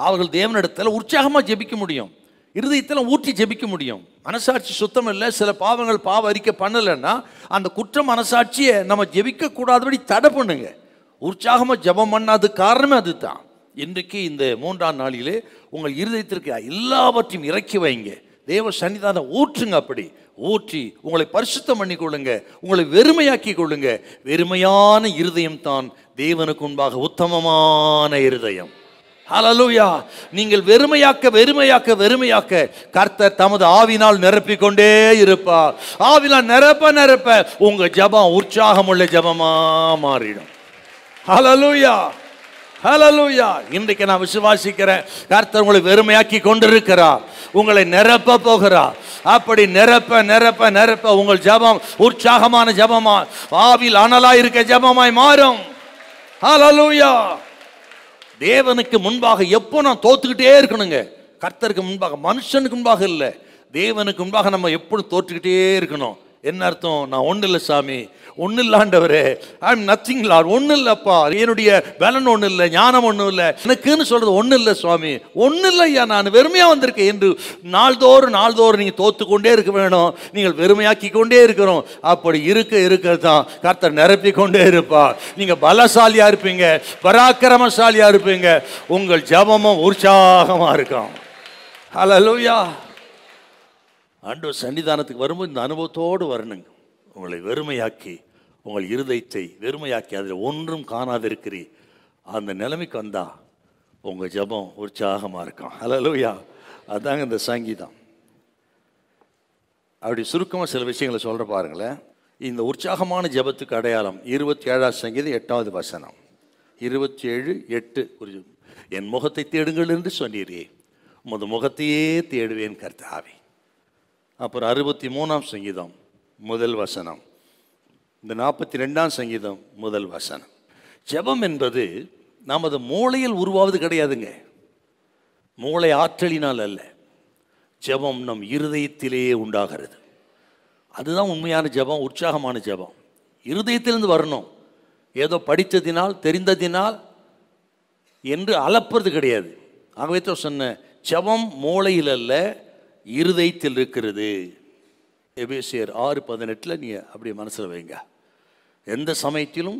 அவர்கள் தேவனிடத்தில் உற்சாகமாக ஜெபிக்க முடியும், இருதயத்தில் ஊற்றி ஜெபிக்க முடியும். மனசாட்சி சுத்தம் இல்லை, சில பாவங்கள் பாவ அறிக்கை பண்ணலைன்னா அந்த குற்ற மனசாட்சியை நம்ம ஜெபிக்க கூடாதபடி தடை பண்ணுங்க. உற்சாகமாக ஜெபம் பண்ணாது காரணமே அது தான். இன்றைக்கு இந்த 3ஆம் நாளிலே உங்கள் இருதயத்திற்கு எல்லாவற்றையும் இறக்கி வைங்க, தேவ சன்னிதானம் ஊற்றுங்க. அப்படி ஊற்றி உங்களை பரிசுத்தம் பண்ணி கொள்ளுங்க, உங்களை வெறுமையாக்கி கொள்ளுங்க. வெறுமையான இருதயம் தான் தேவனுக்கு முன்பாக உத்தமமான இருதயம். ஹல்லேலூயா. நீங்கள் வெறுமையாக்க வெறுமையாக்க வெறுமையாக்க கர்த்தர் தமது ஆவினால் நிரப்பிக் கொண்டே இருப்பார். ஆவினால் நிரப்ப நிரப்ப உங்க ஜெபம் உற்சாகமுள்ள ஜெபமா மாறிடும். ஹல்லேலூயா, ஹல்லேலூயா. இன்றைக்கு நான் விசுவாசிக்கிறேன், கர்த்தர் உங்களை வெறுமையாக்கி கொண்டிருக்கிறார், உங்களை நிரப்ப போகிறார். அப்படி நிரப்ப நிரப்ப நிரப்ப உங்கள் ஜெபம் உற்சாகமான ஜெபமா, ஆவியில் அனலாய் இருக்க ஜெபமாய் மாறும். ஹல்லேலூயா. தேவனுக்கு முன்பாக எப்போ நான் தோத்துக்கிட்டே இருக்கணுங்க. கர்த்தருக்கு முன்பாக, மனுஷனுக்கு முன்பாக இல்லை, தேவனுக்கு முன்பாக நம்ம எப்பொழுதும் தோற்றுக்கிட்டே இருக்கணும். என்ன அர்த்தம்? நான் ஒன்றும் இல்லை சாமி, ஒன்றும் இல்லாண்டவரே, ஐ எம் நத்திங் லார்ட், ஒன்றும் இல்லைப்பா, என்னுடைய பலன் ஒன்றும் இல்லை, ஞானம் ஒன்றும் இல்லை, எனக்குன்னு சொல்கிறது ஒன்றும் இல்லை சுவாமி, ஒன்றும் இல்லையா, நான் வெறுமையாக வந்திருக்கேன் என்று நாள்தோறும் நாள்தோறும் நீங்கள் தோத்துக்கொண்டே இருக்க வேணும். நீங்கள் வெறுமையாக்கி கொண்டே இருக்கிறோம். அப்படி இருக்க இருக்க தான் கர்த்தர் நிரப்பி கொண்டே இருப்பார். நீங்கள் பலசாலியாக இருப்பீங்க, பராக்கிரமசாலியாக இருப்பீங்க, உங்கள் ஜெபமும் உற்சாகமாக இருக்கும். ஹல்லேலூயா. ஆண்டவர் சன்னிதானத்துக்கு வரும்போது இந்த அனுபவத்தோடு வரணுங்க. உங்களை வெறுமையாக்கி, உங்கள் இருதயத்தை வெறுமையாக்கி அதில் ஒன்றும் காணாதிருக்கிறீ, அந்த நிலைமைக்கு வந்தா உங்கள் ஜெபம் உற்சாகமாக இருக்கும். ஹல்லேலூயா. அதாங்க இந்த சங்கீதம். அப்படி சுருக்கமாக சில விஷயங்களை சொல்கிற பாருங்களேன். இந்த உற்சாகமான ஜெபத்துக்கு அடையாளம் 27ஆம் சங்கீதம் 8வது வசனம். 27:8 என் முகத்தை தேடுங்கள் என்று சொன்னீரே, உமது முகத்தையே தேடுவேன் கர்த்தாவே. அப்புறம் 63ஆம் சங்கீதம் 1 வசனம். இந்த 42ஆம் சங்கீதம் முதல் வசனம். ஜெபம் என்பது நமது மூளையில் உருவாவது கிடையாதுங்க. மூளை ஆற்றலினால் அல்ல, ஜெபம் நம் இருதயத்திலேயே உண்டாகிறது. அதுதான் உண்மையான ஜெபம், உற்சாகமான ஜெபம். இருதயத்திலிருந்து வரணும். ஏதோ படித்ததினால் தெரிந்ததினால் என்று அளப்பது கிடையாது. ஆகவே தான் சொன்ன ஜெபம் மூளையில் அல்ல, இருதயத்தில் இருக்கிறது. எபேசியர் 6:18 நீ அப்படி மனசில் வைங்க. எந்த சமயத்திலும்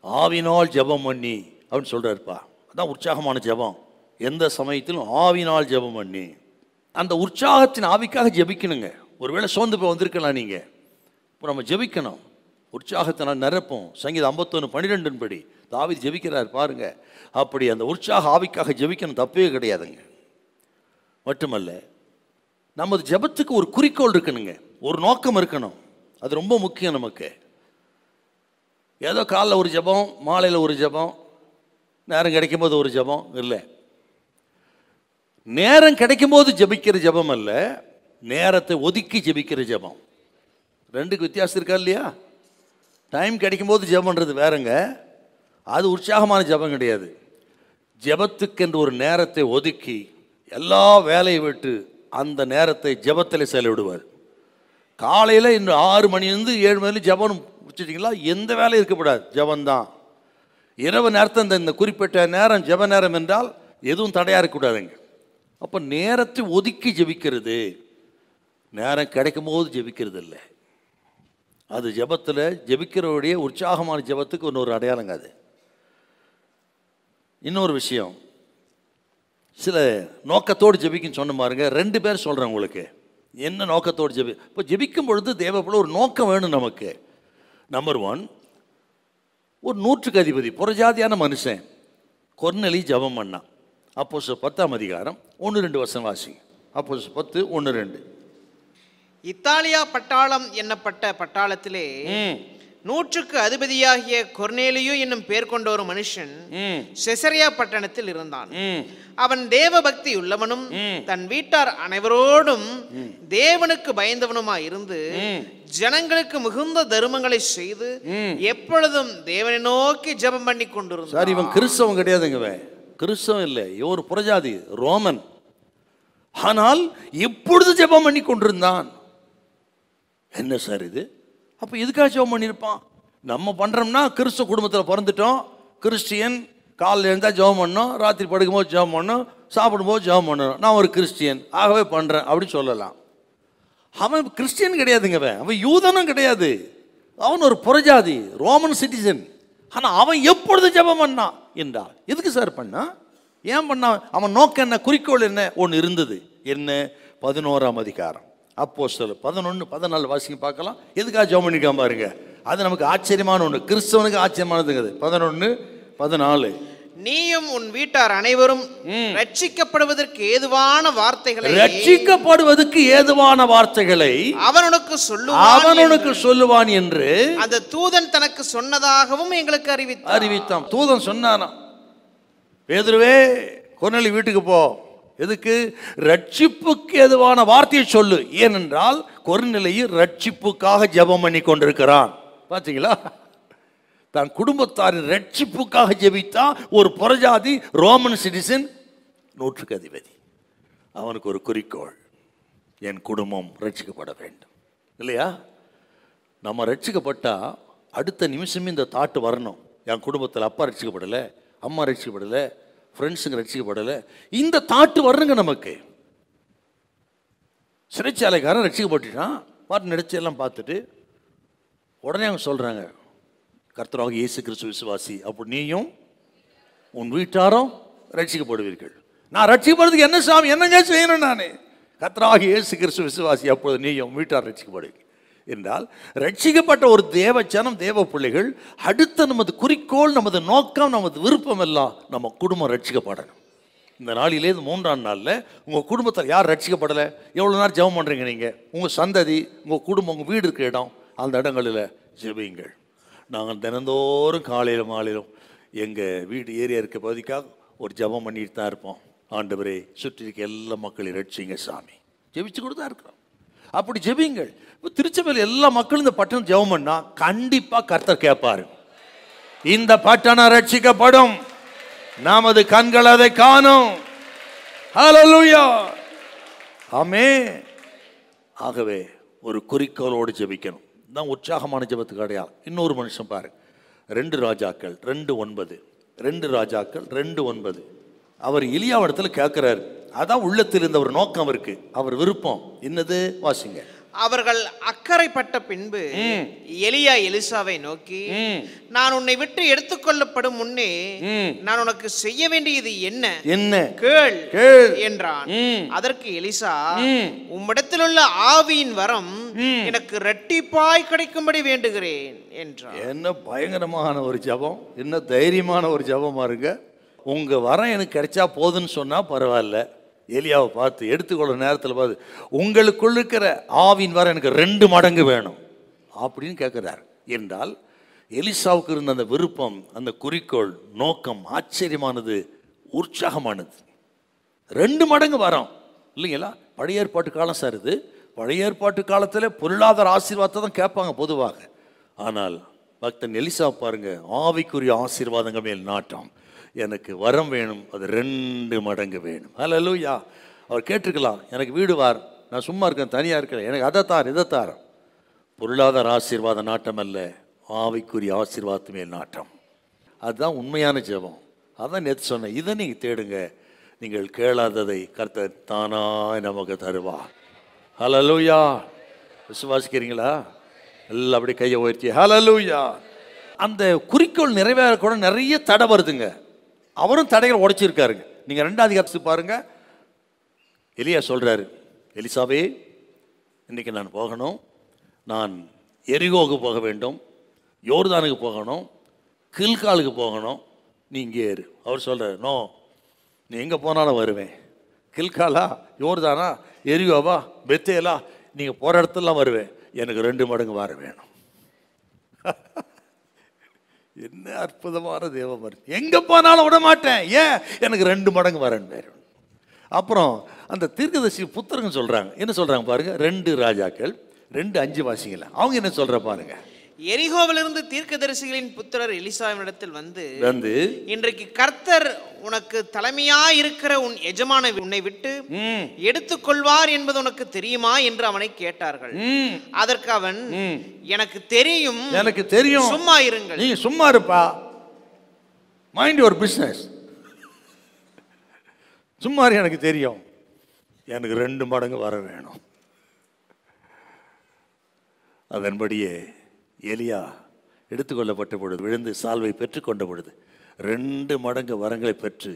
ஆவினால் ஜெபம் பண்ணி அப்படின்னு சொல்கிறாருப்பா. அதான் உற்சாகமான ஜெபம். எந்த சமயத்திலும் ஆவினால் ஜெபம் பண்ணி, அந்த உற்சாகத்தின் ஆவிக்காக ஜெபிக்கணுங்க. ஒருவேளை சோர்ந்து போய் வந்திருக்கலாம் நீங்கள், இப்போ நம்ம ஜெபிக்கணும், உற்சாகத்தை நான் நிரப்போம். சங்கீதம் 51:12 படி தாவீது ஜெபிக்கிறார் பாருங்க. அப்படி அந்த உற்சாக ஆவிக்காக ஜெபிக்கணும், தப்பே கிடையாதுங்க. மட்டுமல்ல, நமது ஜெபத்துக்கு ஒரு குறிக்கோள் இருக்கணுங்க, ஒரு நோக்கம் இருக்கணும். அது ரொம்ப முக்கியம் நமக்கு. ஏதோ காலைல ஒரு ஜெபம், மாலையில் ஒரு ஜெபம், நேரம் கிடைக்கும் போது ஒரு ஜெபம் இல்லை. நேரம் கிடைக்கும் போது ஜெபிக்கிற ஜெபம் அல்ல, நேரத்தை ஒதுக்கி ஜெபிக்கிற ஜெபம். ரெண்டுக்கு வித்தியாசம் இருக்கா இல்லையா? டைம் கிடைக்கும் போது ஜெபம் பண்ணுறது வேறங்க, அது உற்சாகமான ஜெபம் கிடையாது. ஜெபத்துக்கென்று ஒரு நேரத்தை ஒதுக்கி எல்லா வேலையை விட்டு அந்த நேரத்தை ஜெபத்தில் செலவிடுவார். காலையில் இன்னும் 6 மணிலேருந்து 7 மணி ஜெபம் முடிச்சிட்டிங்களா, எந்த வேலையும் இருக்கக்கூடாது, ஜெபந்தான். இரவு நேரத்தை இந்த குறிப்பிட்ட நேரம் ஜெப நேரம் என்றால் எதுவும் தடையாக இருக்கக்கூடாதுங்க. அப்போ நேரத்தை ஒதுக்கி ஜெபிக்கிறது, நேரம் கிடைக்கும் போது ஜெபிக்கிறது இல்லை. அது ஜெபத்தில் ஜெபிக்கிறவருடைய உற்சாகமான ஜெபத்துக்கு இன்னொரு அடையாளங்க. அது இன்னொரு விஷயம், சில நோக்கத்தோடு ஜெபிக்குன்னு சொன்ன பாருங்க. 2 பேர் சொல்கிறேன் உங்களுக்கு, என்ன நோக்கத்தோடு ஜெபி. இப்போ ஜெபிக்கும் பொழுது தேவைப்பட ஒரு நோக்கம் வேணும் நமக்கு. நம்பர் 1, ஒரு 100க்கு அதிபதி புறஜாதியான மனுஷன் கொர்நேலி ஜெபம் பண்ணான். அப்போஸ்தலர் 10ஆம் அதிகாரம் 1-2 வசனம் வாசிங்க. அப்போஸ்தலர் 10:1-2. இத்தாலியா பட்டாளம் என்னப்பட்ட பட்டாளத்திலே 100க்கு அதிபதியாகிய கொர்நேலியு என்னும் பேர் கொண்ட ஒரு மனுஷன் செசரியா பட்டணத்தில் இருந்தான். அவன் தேவ பக்தி உள்ளவனும் தன் வீட்டார் அனைவரோடும் தேவனுக்கு பயந்தவனுமாய் இருந்து ஜனங்களுக்கு மிகுந்த தர்மங்களை செய்து எப்பொழுதும் தேவனை நோக்கி ஜெபம் பண்ணி கொண்டிருந்தான். சார், இவன் கிறிஸ்தவன் கிடையாதுங்க, கிறிஸ்தவன் இல்லை, இவன் ஒரு புறஜாதி ரோமன். ஆனால் எப்பொழுது ஜெபம் பண்ணி கொண்டிருந்தான். என்ன சார் இது? அப்போ எதுக்காக ஜெபம் பண்ணியிருப்பான்? நம்ம பண்ணுறோம்னா கிறிஸ்தவ குடும்பத்தில் பிறந்துட்டோம், கிறிஸ்டியன், காலையில் இருந்தால் ஜெபம் பண்ணோம், ராத்திரி படுக்கும்போது ஜெபம் பண்ணோம், சாப்பிடும்போது ஜெபம் பண்ணணும், நான் ஒரு கிறிஸ்டியன் ஆகவே பண்ணுறேன் அப்படின்னு சொல்லலாம். அவன் கிறிஸ்டியன் கிடையாதுங்க, அவன் யூதனும் கிடையாது, அவன் ஒரு புறஜாதி ரோமன் சிட்டிசன். ஆனால் அவன் எப்பொழுது ஜெபம் பண்ணான் என்றால் எதுக்கு சார் பண்ணா, ஏன் பண்ணான், அவன் நோக்கம் என்ன, குறிக்கோள் என்ன? ஒன்று இருந்தது. என்ன? 11ஆம் அதிகாரம் அப்போஸ்தலர் 11-14 வாசிங்க பார்க்கலாம். எதுக்காக ஜெபம் பண்ணிருக்கான் பாருங்க. அது நமக்கு ஆச்சரியமான ஒன்று, கிறிஸ்தவனுக்கு ஆச்சரியமானதுங்க. 11-14. நீயும் உன் வீட்டார் அனைவரும் ரட்சிக்கப்படுவதற்கு ஏதுவான வார்த்தைகளை அவனுக்கு சொல்லுவான் என்று அந்த தூதன் தனக்கு சொன்னதாகவும் எங்களுக்கு அறிவித்தான். தூதன் சொன்னானாம், பேதுருவே கொர்நேலி வீட்டுக்கு போ. எதுக்கு? ரட்சிப்புக்கு ஏதுவான வார்த்தையை சொல்லு. ஏனென்றால் கொர்நேலியு ரட்சிப்புக்காக ஜெபம் பண்ணி கொண்டிருக்கிறான். பார்த்தீங்களா? தன் குடும்பத்தாரின் ரட்சிப்புக்காக ஜெபித்தா ஒரு புறஜாதி ரோமன் சிட்டிசன் 100க்கு அதிபதி. அவனுக்கு ஒரு குறிக்கோள், என் குடும்பம் ரட்சிக்கப்பட வேண்டும். இல்லையா? நம்ம ரட்சிக்கப்பட்டா அடுத்த நிமிஷமே இந்த தாட்டு வரணும், என் குடும்பத்தில் அப்பா ரட்சிக்கப்படலை, அம்மா ரட்சிக்கப்படலை, ஃப்ரெண்ட்ஸுங்க ரட்சிக்கப்படலை, இந்த தாட்டு வரணுங்க நமக்கு. சிறைச்சாலைக்காரன் ரட்சிக்கப்பட்டுட்டான், பாட்டு நடிச்சு எல்லாம் பார்த்துட்டு உடனே அவங்க சொல்கிறாங்க, கர்த்தராகிய இயேசு கிறிஸ்து விசுவாசி, அப்படி நீயும் உன் வீட்டாரும் ரட்சிக்கப்படுவீர்கள். நான் ரட்சிக்கப்படுறதுக்கு என்ன சாமி, என்னங்க செய்யணும்? நான் கர்த்தராகிய இயேசு கிறிஸ்து விசுவாசி, அப்பொழுது நீயும் வீட்டார் ரட்சிக்கப்படுவீர்கள் என்றால் ரட்சிக்கப்பட்ட ஒரு தேவ ஜனம், தேவ பிள்ளைகள், அடுத்த நமது குறிக்கோள், நமது நோக்கம், நமது விருப்பம் எல்லாம் நம்ம குடும்பம் ரட்சிக்கப்படணும். இந்த நாளிலே 3ஆம் நாளில் உங்கள் குடும்பத்தில் யார் ரட்சிக்கப்படலை, எவ்வளோ நேரம் ஜெபம் பண்ணுறீங்க நீங்கள்? உங்கள் சந்ததி, உங்கள் குடும்பம், உங்கள் வீடு இருக்க இடம், அந்த இடங்களில் ஜெபியுங்கள். நாங்கள் தினந்தோறும் காலையிலும் மாலையிலும் எங்கள் வீடு ஏரியா இருக்க பகுதிக்காக ஒரு ஜெபம் பண்ணிட்டு தான் இருப்போம். ஆண்டவரே, சுற்றி இருக்க எல்லா மக்களையும் ரட்சிங்க சாமி, ஜெபிச்சு கூட தான் இருக்கிறோம். அப்படி ஜெபிங்கள். இப்போ திருச்சபையில் எல்லா மக்களும் இந்த பட்டணம் ஜெபம் பண்ணா கண்டிப்பா கர்த்தர் கேட்பாரு. இந்த பட்டணம் ரட்சிக்கப்படும். நமது கண்கள் அதை காணும். ஹல்லேலூயா, ஆமென். ஆகவே ஒரு குறிக்கோளோடு ஜெபிக்கணும். தான் உற்சாகமான ஜெபத்துக்கு அடையாளம். இன்னொரு மனுஷன் பாருங்க, 2 ராஜாக்கள் 2:9, 2 ராஜாக்கள் 2:9. அவர் எலியாவிடத்தில் கேட்கிறாரு. அதான் உள்ளத்தில் இருந்த ஒரு நோக்கம் அவருக்கு, அவர் விருப்பம் என்னது? வாசிங்க. அவர்கள் அக்கறைப்பட்ட பின்பு எலியா எலிசாவை நோக்கி, நான் உன்னை விட்டு எடுத்துக்கொள்ளப்படும் முன்னே நான் உனக்கு செய்ய வேண்டியது என்ன என்ன கேள் கேள் என்றான். அதற்கு எலிசா, உம்மிடத்தில் உள்ள ஆவியின் வரம் எனக்கு இரட்டிப்பாய் கிடைக்கும்படி வேண்டுகிறேன் என்றான். என்ன பயங்கரமான ஒரு ஜெபம், என்ன தைரியமான ஒரு ஜெபமா இருங்க. உங்க வரம் எனக்கு கிடைச்சா போதுன்னு சொன்னா பரவாயில்ல. எலியாவை பார்த்து எடுத்துக்கொள்ள நேரத்தில் பார்த்து, உங்களுக்குள்ள இருக்கிற ஆவின் வரம் எனக்கு 2 மடங்கு வேணும் அப்படின்னு கேட்கிறார். என்றால் எலிசாவுக்கு இருந்த அந்த விருப்பம், அந்த குறிக்கோள், நோக்கம் ஆச்சரியமானது, உற்சாகமானது. 2 மடங்கு வரம் இல்லைங்களா? பழைய ஏற்பாட்டு காலம் சார் இது. பழைய ஏற்பாட்டு காலத்தில் பொருளாதார ஆசீர்வாதத்தை தான் கேட்பாங்க பொதுவாக. ஆனால் பக்தன் எலிசா பாருங்க, ஆவிக்குரிய ஆசீர்வாதங்கள் மேல் நாட்டம். எனக்கு வரம் வேணும், அது 2 மடங்கு வேணும். ஹல்லேலூயா. அவர் கேட்டிருக்கலாம், எனக்கு வீடு வார், நான் சும்மா இருக்கேன், தனியாக இருக்கிறேன், எனக்கு அதை தார் இதை தார். பொருளாதார ஆசீர்வாத நாட்டம் அல்ல, ஆவிக்குரிய ஆசீர்வாதத்து மேல் நாட்டம். அதுதான் உண்மையான ஜெபம். அதான் நேற்று சொன்னேன், இதை நீங்கள் தேடுங்க, நீங்கள் கேளாததை கர்த்தர் தானாய் நமக்கு தருவார். ஹல்லேலூயா. விசுவாசிக்கிறீங்களா? எல்லாம் அப்படி கையை உயர்த்தி ஹல்லேலூயா. அந்த குறிக்கோள் நிறைவேற கூட நிறைய தடை வருதுங்க. அவரும் தடைகள் உடைச்சிருக்காருங்க. நீங்கள் 2ஆம் அதிகாரத்துக்கு பாருங்க. எலியா சொல்றாரு, எலிசாவே இன்னைக்கு நான் போகணும், நான் எரிகோவுக்கு போக வேண்டும், யோர்தானுக்கு போகணும், கில்காலுக்கு போகணும், நீ இங்கே ஏறு. அவர் சொல்றாரு, நோ, நீ எங்கே போனாலும் வருவேன். கில்காலா, யோர்தானா, எரிகோவா, பெத்தேலா, நீங்கள் போகிற இடத்துலாம் வருவேன். எனக்கு 2 மடங்கு வர வேணும். என்ன அற்புதமான தேவம்! எங்கே போனாலும் விட மாட்டேன். ஏன்? எனக்கு 2 மடங்கு வரேன். அப்புறம் அந்த தீர்க்கதரிசி புத்திரங்க சொல்கிறாங்க. என்ன சொல்கிறாங்க பாருங்க, 2 ராஜாக்கள் 2:5 வாசிங்களா. அவங்க என்ன சொல்கிற பாருங்க. எரிகோவிலிருந்து தீர்க்கதரிசிகளின் புத்திரர் எலிசாவினிடத்தில் வந்து, இன்றைக்கு கர்த்தர் உனக்கு தலைமையாய் இருக்கிற உன் எஜமான உன்னை விட்டு எடுத்துக்கொள்வார் என்பது உனக்கு தெரியுமா என்று அவனை கேட்டார்கள். அதற்கு அவன், எனக்கு தெரியும், எனக்கு தெரியும், சும்மா இருங்கள். நீங்க சும்மா இருப்பா, மைண்ட் யுவர் பிசினஸ். சும்மா எனக்கு தெரியும், எனக்கு 2 மடங்கு வர வேணும். அதன்படியே எலியா எடுத்துக்கொள்ளப்பட்ட பொழுது, விழுந்து சால்வை பெற்றுக்கொண்ட பொழுது 2 மடங்கு வரங்களை பெற்று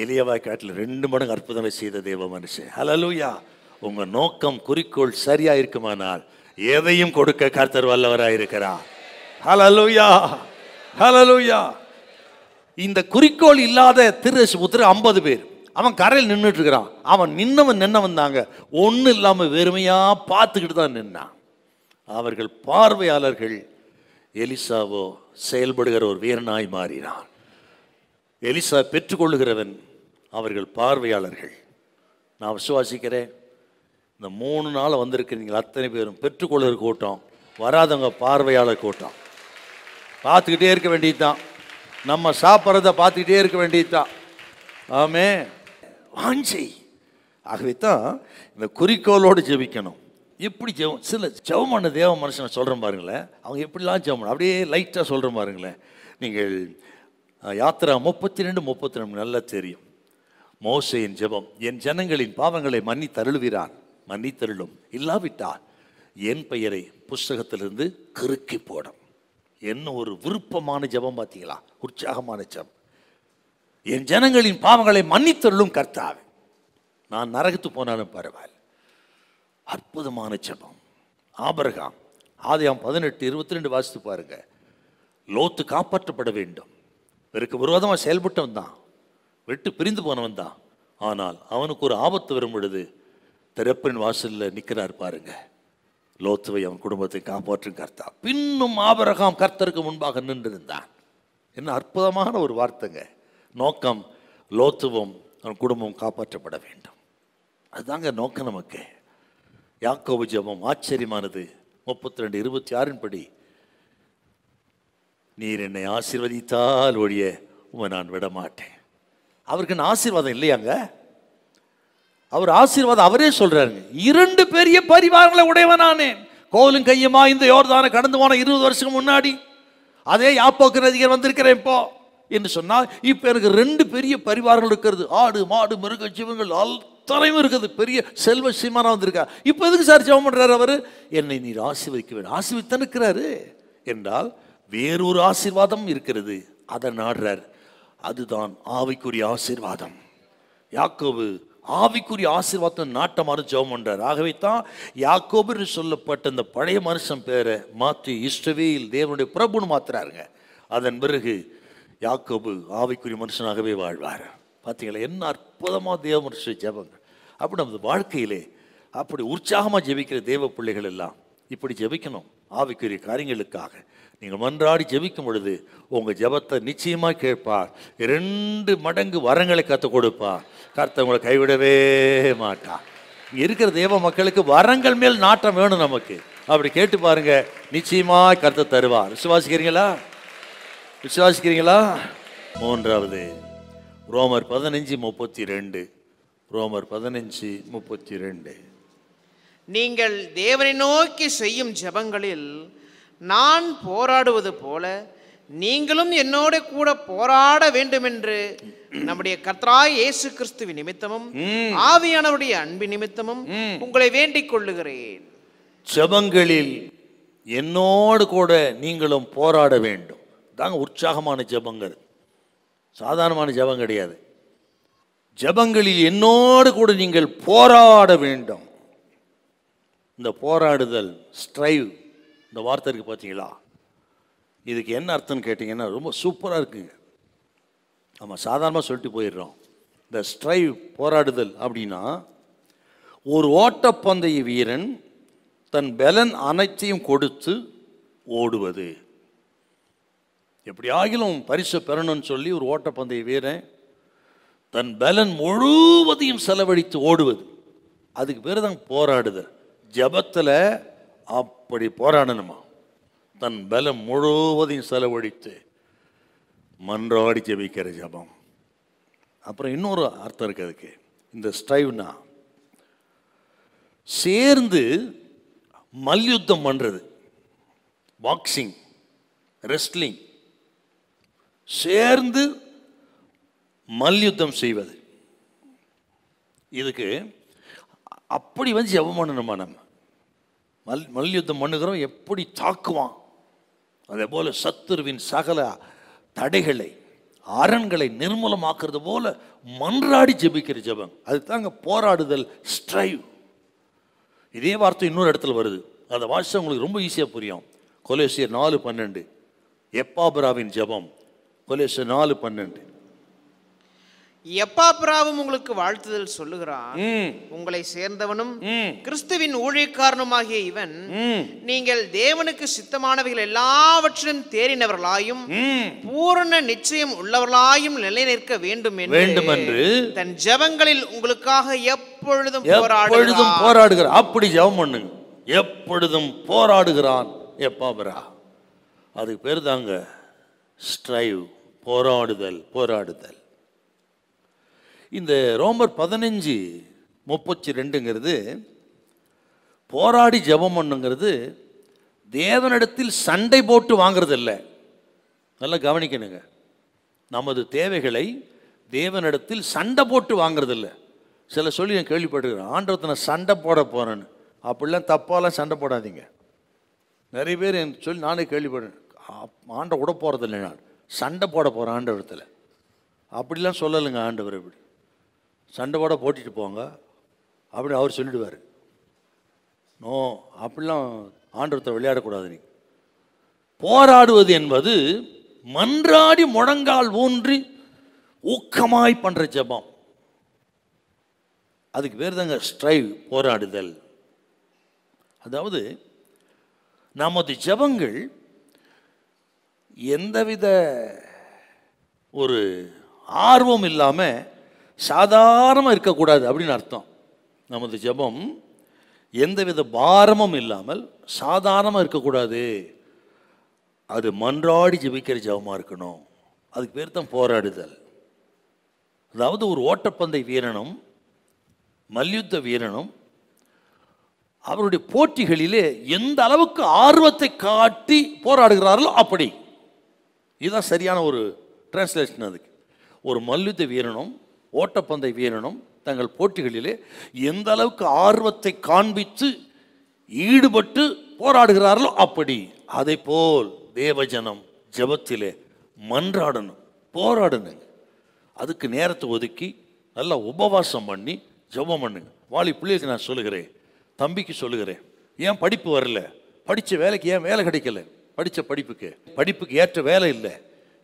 எலியாவாய் காட்டில் 2 மடங்கு அற்புதங்களை செய்த தேவ மனுஷன். ஹல்லேலூயா. உங்க நோக்கம், குறிக்கோள் சரியா இருக்குமானால் எதையும் கொடுக்க கர்த்தர் வல்லவராயிருக்கிறார். ஹல்லேலூயா, ஹல்லேலூயா. இந்த குறிக்கோள் இல்லாத திருப்புத்திர 50 பேர், அவன் கரையில் நின்றுட்டு இருக்கிறான். அவன் நின்னவன் தாங்க, ஒன்றும் இல்லாமல் வெறுமையா பார்த்துக்கிட்டு தான் நின்னான். அவர்கள் பார்வையாளர்கள். எலிசாவோ செயல்படுகிற ஒரு வீரனாய் மாறினான். எலிசா பெற்றுக்கொள்ளுகிறவன், அவர்கள் பார்வையாளர்கள். நான் விசுவாசிக்கிறேன், இந்த 3 நாள் வந்திருக்கிறீங்க அத்தனை பேரும் பெற்றுக்கொள்ளுகிற கூட்டம், வராதவங்க பார்வையாளர் கூட்டம். பார்த்துக்கிட்டே இருக்க வேண்டியதுதான், நம்ம சாப்பிட்றத பார்த்துக்கிட்டே இருக்க வேண்டியதுதான். ஆமே, வாஞ்சை. ஆகவே தான் இந்த குறிக்கோளோடு ஜெபிக்கணும். எப்படி ஜெபம், சில ஜெபமான தேவ மனுஷனை சொல்கிறேன் பாருங்களேன், அவங்க எப்படிலாம் ஜெபம் அப்படியே லைட்டாக சொல்கிறேன் பாருங்களேன். நீங்கள் யாத்திரா 32:32 நல்லா தெரியும். மோசேயின் ஜெபம், என் ஜனங்களின் பாவங்களை மன்னித்தருளுகிறார், மன்னித்தருளும், இல்லாவிட்டால் என் பெயரை புஸ்தகத்திலிருந்து கிறுக்கி போடும். என்ன ஒரு விருப்பமான ஜெபம் பார்த்தீங்களா, உற்சாகமான ஜெபம். என் ஜனங்களின் பாவங்களை மன்னித்தருளும் கர்த்தாவே, நான் நரகத்து போனாலும் பரவாயில்ல. அற்புதமான ஜெபம். ஆபிரகாம் ஆதியாகமம் 18:22 வாசித்து பாருங்க. லோத்து காப்பாற்றப்பட வேண்டும், இவருக்கு விரோதமாக செயல்பட்டவன் தான், விட்டு பிரிந்து போனவன் தான். ஆனால் அவனுக்கு ஒரு ஆபத்து வரும் பொழுது திறப்பின் வாசலில் நிற்கிறார் பாருங்க. லோத்துவை அவன் குடும்பத்தை காப்பாற்றும் கர்த்தா. பின்னும் ஆபிரகாம் கர்த்தருக்கு முன்பாக நின்றிருந்தான். என்ன அற்புதமான ஒரு வார்த்தைங்க. நோக்கம், லோத்துவும் அவன் குடும்பம் காப்பாற்றப்பட வேண்டும். அதுதாங்க நோக்கம் நமக்கு. யாக்கோபு ஜெபம் ஆச்சரியமானது. 32:26 படி, நீர் என்னை ஆசீர்வதித்தால் ஒழிய உம்மை நான் விட மாட்டேன். அவருக்கு என்ன ஆசீர்வாதம் இல்லையாங்க? அவர் ஆசீர்வாதம் அவரே சொல்றாருங்க. 2 பெரிய பரிவாரங்களை உடையவனானே, கோலும் கையுமா இந்த யோர்தானை கடந்து போன 20 வருஷம் முன்னாடி அதே யாப்போக்கு நதிகர் வந்திருக்கிறேன் இப்போ என்று சொன்னால், இப்போ எனக்கு 2 பெரிய பரிவாரங்கள் இருக்கிறது. ஆடு மாடு மிருக ஜீவங்கள் அத்தனையும் இருக்குது. பெரிய செல்வ சீமானா வந்திருக்கா. இப்போ எதுக்கு சார் ஜெபம் பண்றாரு அவர்? என்னை நீர் ஆசீர்வதிக்க வேண்டும். ஆசீர்வதித்தான் இருக்கிறாரு என்றால் வேறொரு ஆசீர்வாதம் இருக்கிறது, அதை நாடுறார். அதுதான் ஆவிக்குரிய ஆசீர்வாதம். யாக்கோபு ஆவிக்குரிய ஆசீர்வாதம் நாட்டமான ஜெபம் பண்றார். ஆகவே தான் யாக்கோபு என்று சொல்லப்பட்ட இந்த பழைய மனுஷன் பேரை மாற்றி இஸ்ரவேல் தேவனுடைய பிரபுன்னு மாத்துறாருங்க. அதன் பிறகு யாக்கோபு ஆவிக்குரிய மனுஷனாகவே வாழ்வார். பார்த்தீங்களா என்ன அற்புதமாக தேவ மனுஷ ஜெபங்க. அப்படி நமது வாழ்க்கையிலே அப்படி உற்சாகமாக ஜெபிக்கிற தேவ பிள்ளைகள் எல்லாம் இப்படி ஜெபிக்கணும். ஆவிக்குரிய காரியங்களுக்காக நீங்கள் மன்றாடி ஜெபிக்கும் பொழுது உங்கள் ஜெபத்தை நிச்சயமாக கேட்பார். 2 மடங்கு வரங்களை கற்றுக் கொடுப்பார். கர்த்தர் உங்களை கைவிடவே மாட்டார். இங்கே இருக்கிற தேவ மக்களுக்கு வரங்கள் மேல் நாட்டம் வேணும். நமக்கு அப்படி கேட்டு பாருங்க, நிச்சயமாக கர்த்தர் தருவார். விசுவாசிக்கிறீங்களா? விசுவாசிக்கிறீங்களா? 3வது ரோமர் 15:32. ரோமர் 15:32. நீங்கள் தேவனை நோக்கி செய்யும் ஜெபங்களில் நான் போராடுவது போல நீங்களும் என்னோட கூட போராட வேண்டும் என்று நம்முடைய கர்த்தராகிய இயேசு கிறிஸ்துவின் நிமித்தமும் ஆவியானவருடைய அன்பின் நிமித்தமும் உங்களை வேண்டிக் கொள்ளுகிறேன். ஜெபங்களில் என்னோடு கூட நீங்களும் போராட வேண்டும். தாங்க உற்சாகமான ஜெபங்கள், சாதாரணமான ஜெபம் கிடையாது. ஜெபங்களில் என்னோடு கூட நீங்கள் போராட வேண்டும். இந்த போராடுதல், ஸ்ட்ரைவ், இந்த வார்த்தை இருக்கு பார்த்தீங்களா, இதுக்கு என்ன அர்த்தம்னு கேட்டிங்கன்னா ரொம்ப சூப்பராக இருக்குங்க. நம்ம சாதாரணமாக சொல்லிட்டு போயிடுறோம். இந்த ஸ்ட்ரைவ், போராடுதல் அப்படின்னா, ஒரு ஓட்டப்பந்தய வீரன் தன் பலன் அனைத்தையும் கொடுத்து ஓடுவது. எப்படி ஆகிலும் பரிசு பெறணும்னு சொல்லி ஒரு ஓட்டப்பந்தய வீரன் தன் பலன் முழுவதையும் செலவழித்து ஓடுவது, அதுக்கு பேர் தான் போராடுதல். ஜெபத்தில் அப்படி போராடணுமா? தன் பலம் முழுவதையும் செலவழித்து மன்றாடி ஜெபிக்கிற ஜெபம். அப்புறம் இன்னொரு அர்த்தம் இருக்கு அதுக்கு. இந்த ஸ்ட்ரைவ்னா சேர்ந்து மல்யுத்தம் பண்றது, பாக்ஸிங், ரெஸ்லிங், சேர்ந்து மல்யுத்தம் செய்வது. இதுக்கு அப்படி வந்து ஜெபம் பண்ணணுமா? நம்ம மல்யுத்தம் பண்ணுகிறோம், எப்படி தாக்குவான், அதே போல சத்துருவின் சகல தடைகளை, அரண்களை நிர்மூலமாக்குறது போல மன்றாடி ஜெபிக்கிற ஜெபம். அதுதாங்க போராடுதல், ஸ்ட்ரைவ். இதே வார்த்தை இன்னொரு இடத்துல வருது. அந்த வாசிச்சா உங்களுக்கு ரொம்ப ஈஸியாக புரியும். கொலோசியர் 4:12. எப்பாபிராவின் ஜெபம். கொலோசியர் 4:12. எப்பாபிராவும் உங்களுக்கு வாழ்த்துதல் சொல்லுகிறான். உங்களை சேர்ந்தவனும் கிறிஸ்துவின் ஊழியக்காரனுமாகிய இவன் நீங்கள் தேவனுக்கு சித்தமானவைகள் எல்லாவற்றிலும் தேறினவர்களாயும் பூரண நிச்சயம் உள்ளவர்களாயும் நிலை நிற்க வேண்டும் என்று தன் ஜெபங்களில் உங்களுக்காக எப்பொழுதும் போராடுகிறார். அப்படி ஜெபம் பண்ணுங்க. எப்பொழுதும் போராடுகிறான் எப்பாபிரா. அதுக்கு பேர் தாங்க ஸ்ட்ரைவ், போராடுதல். போராடுதல். இந்த ரோமர் 15:32ங்கிறது போராடி ஜெபம் பண்ணுங்கிறது தேவனிடத்தில் சண்டை போட்டு வாங்கிறது இல்லை. நல்லா கவனிக்கணுங்க. நமது தேவைகளை தேவனிடத்தில் சண்டை போட்டு வாங்கிறது இல்லை. சில சொல்லி நான் கேள்விப்பட்டிருக்கிறேன், ஆண்டவத்தை நான் சண்டை போட போகிறேன்னு. அப்படிலாம் தப்பாலாம் சண்டை போடாதீங்க. நிறைய பேர் சொல்லி நானே கேள்விப்படுறேன், ஆண்டை விட போகிறதில்லை, நான் சண்டை போட போகிறேன் ஆண்டவரத்தில். அப்படிலாம் சொல்லலைங்க. ஆண்டவர் இப்படி சண்டை போட போட்டிட்டு போங்க அப்படி அவர் சொல்லிடுவார். நோ, அப்படிலாம் ஆண்டவரத்தை விளையாடக்கூடாது. நீ போராடுவது என்பது மன்றாடி முழங்கால் ஊன்றி ஊக்கமாய் பண்ற ஜெபம். அதுக்கு பேர் தாங்க ஸ்ட்ரைவ், போராடுதல். அதாவது நமது ஜெபங்கள் எந்தவித ஒரு ஆர்வம் இல்லாமல் சாதாரணமாக இருக்கக்கூடாது அப்படின்னு அர்த்தம். நமது ஜெபம் எந்தவித பாரமும் இல்லாமல் சாதாரணமாக இருக்கக்கூடாது. அது மன்றாடி ஜெபிக்கிற ஜெபமாக இருக்கணும். அதுக்கு பேர் தான் போராடுதல். அதாவது ஒரு ஓட்டப்பந்தய வீரனும் மல்யுத்த வீரனும் அவருடைய போட்டிகளிலே எந்த அளவுக்கு ஆர்வத்தை காட்டி போராடுகிறார்களோ அப்படி. இதுதான் சரியான ஒரு டிரான்ஸ்லேஷன். அதுக்கு ஒரு மல்யுத்த வீரனும் ஓட்டப்பந்தய வீரனும் தங்கள் போட்டிகளிலே எந்த அளவுக்கு ஆர்வத்தை காண்பித்து ஈடுபட்டு போராடுகிறார்களோ அப்படி. அதை போல் தேவஜனம் ஜெபத்திலே மன்றாடணும், போராடணுங்க. அதுக்கு நேரத்தை ஒதுக்கி நல்லா உபவாசம் பண்ணி ஜெபம் பண்ணுங்க. வாலி பிள்ளைகளுக்கு நான் சொல்லுகிறேன், தம்பிக்கு சொல்லுகிறேன், ஏன் படிப்பு வரல, படித்த வேலைக்கு ஏன் வேலை கிடைக்கல, படித்த படிப்புக்கு ஏற்ற வேலை இல்லை,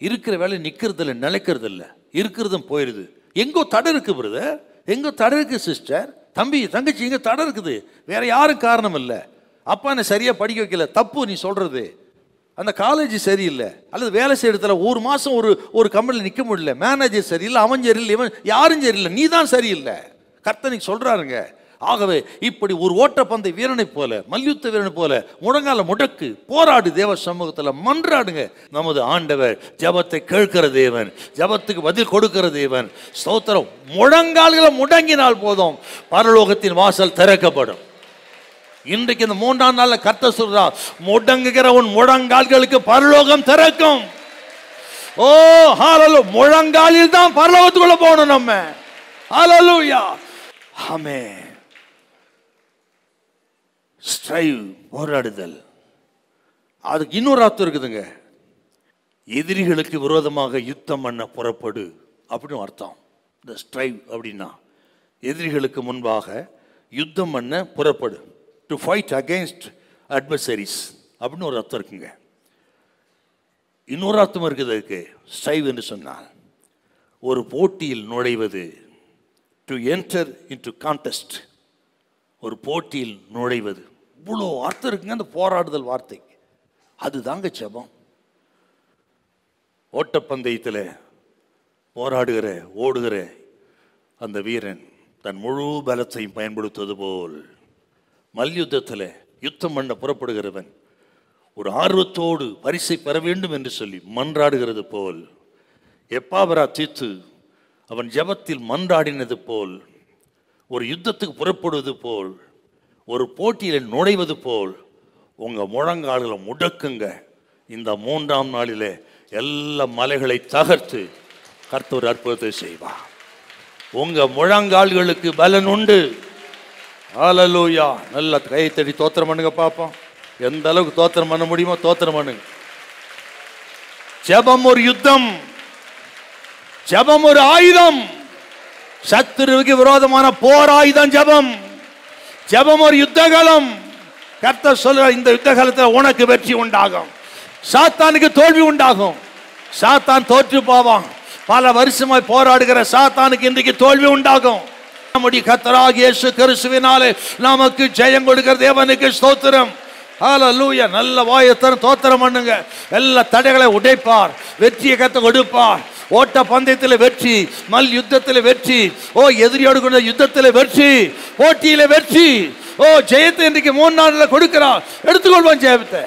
இருக்கிற வேலை நிற்கிறது இல்லை, நிலைக்கிறது இல்லை, இருக்கிறதும் போயிடுது. எங்கோ தடை இருக்கு பிரதர், எங்கோ தடை இருக்கு சிஸ்டர், தம்பி தங்கச்சி, எங்க தடை இருக்குது. வேற யாரும் காரணம் இல்லை. அப்பா என்னை சரியா படிக்க வைக்கல, தப்பு நீ சொல்றது. அந்த காலேஜ் சரியில்லை, அல்லது வேலை செய்யறதுல ஒரு மாசம் ஒரு கம்பெனியில் நிற்க முடியல, மேனேஜர் சரியில்லை, அவன் சரியில்லை, இவன் யாரும் சரியில்லை, நீ தான் சரியில்லை. கர்த்தர் சொல்றாருங்க. ஆகவே இப்படி ஒரு ஓட்டப்பந்தய வீரனை போல, மல்யுத்த வீரனை போல முழங்கால முடக்கு, போராடு, தேவ சமூகத்தில் மன்றாடுங்க. நமது ஆண்டவர் ஜெபத்தை கேட்கிற தேவன், ஜெபத்துக்கு பதில் கொடுக்கிற தேவன். ஸ்தோத்திரம். முழங்கால்களை முடங்கினால் போதும், பரலோகத்தின் வாசல் திறக்கப்படும். இன்றைக்கு இந்த 3ஆம் நாள்ல கர்த்தர் சொல்றார், முடங்குகிற உன் முழங்கால்களுக்கு பரலோகம் திறக்கும். ஓ ஹalleluya, முழங்காலில் தான் பரலோகத்துக்குள்ள போகணும் நம்ம. ஹalleluya, ஆமென். ஸ்ட்ரைவ், போராடுதல். அதுக்கு இன்னொரு அர்த்தம் இருக்குதுங்க. எதிரிகளுக்கு விரோதமாக யுத்தம் பண்ண புறப்படு அப்படின்னு அர்த்தம். இந்த ஸ்ட்ரைவ் அப்படின்னா எதிரிகளுக்கு முன்பாக யுத்தம் பண்ண புறப்படு, டு ஃபைட் அகெயின்ஸ்ட் அட்வர்சரிஸ் அப்படின்னு ஒரு அர்த்தம் இருக்குங்க. இன்னொரு அர்த்தம் இருக்குது அதுக்கு. ஸ்ட்ரைவ் என்று சொன்னால் ஒரு போட்டியில் நுழைவது, டு என்டர் இன்டு கான்டெஸ்ட், ஒரு போட்டியில் நுழைவது. இவ்வளோ அர்த்தம் இருக்குங்க அந்த போராடுதல் வார்த்தைக்கு. அதுதாங்க ஜெபம். ஓட்டப்பந்தயத்தில் போராடுகிற ஓடுகிற அந்த வீரன் தன் முழு பலத்தையும் பயன்படுத்துவது போல், மல்யுத்தத்தில் யுத்தம் பண்ண புறப்படுகிறவன் ஒரு ஆர்வத்தோடு பரிசை பெற வேண்டும் என்று சொல்லி மன்றாடுகிறது போல், எப்பாவரா தீத்து அவன் ஜெபத்தில் மன்றாடினது போல், ஒரு யுத்தத்துக்கு புறப்படுவது போல், ஒரு போட்டியில் நுழைவது போல் உங்க முழங்கால்களை முடக்குங்க. இந்த 3ஆம் நாளிலே எல்லா மலைகளை தகர்த்து கர்த்தர் ஒரு அற்புதத்தை செய்வார். உங்க முழங்கால்களுக்கு பலன் உண்டு. ஹalleluya. நல்ல கையை தட்டி தோத்திரம் பண்ணுங்க பாப்போம். எந்த அளவுக்கு தோத்திரம் பண்ண முடியுமோ தோத்திரம் பண்ணுங்க. ஜெபம் ஒரு யுத்தம், ஜெபம் ஒரு ஆயுதம். சத்துருவுக்கு விரோதமான போர் ஆயுதம் ஜெபம். ஜெபம் ஒரு யுத்தகலம். கர்த்தர் சொல்ற, இந்த யுத்தகலத்தில் உனக்கு வெற்றி உண்டாகும், சாத்தானுக்கு தோல்வி உண்டாகும். சாத்தான் தோற்று போவான். பல வருஷமாய் போராடுகிற சாத்தானுக்கு இன்றைக்கு தோல்வி உண்டாகும். நம்முடைய கர்த்தராகிய இயேசு கிறிஸ்துவினாலே நமக்கு ஜெயம் கொடுக்கிற தேவனுக்கு ஸ்தோத்திரம். ஹalleluya. நல்ல வாயத்தரம் தோத்திரம் பண்ணுங்க. எல்லா தடைகளை உடைப்பார், வெற்றியை கர்த்தர் கொடுப்பார். ஓட்ட பந்தயத்தில் வெற்றி, மல் யுத்தத்தில் வெற்றி, ஓ எதிரியோடு கொண்ட யுத்தத்தில் வெற்றி, போட்டியில வெற்றி, ஓ ஜெயத்தை இன்றைக்கு 3 நாளில் கொடுக்கிறார். எடுத்துக்கொள்வான், ஜெயத்தை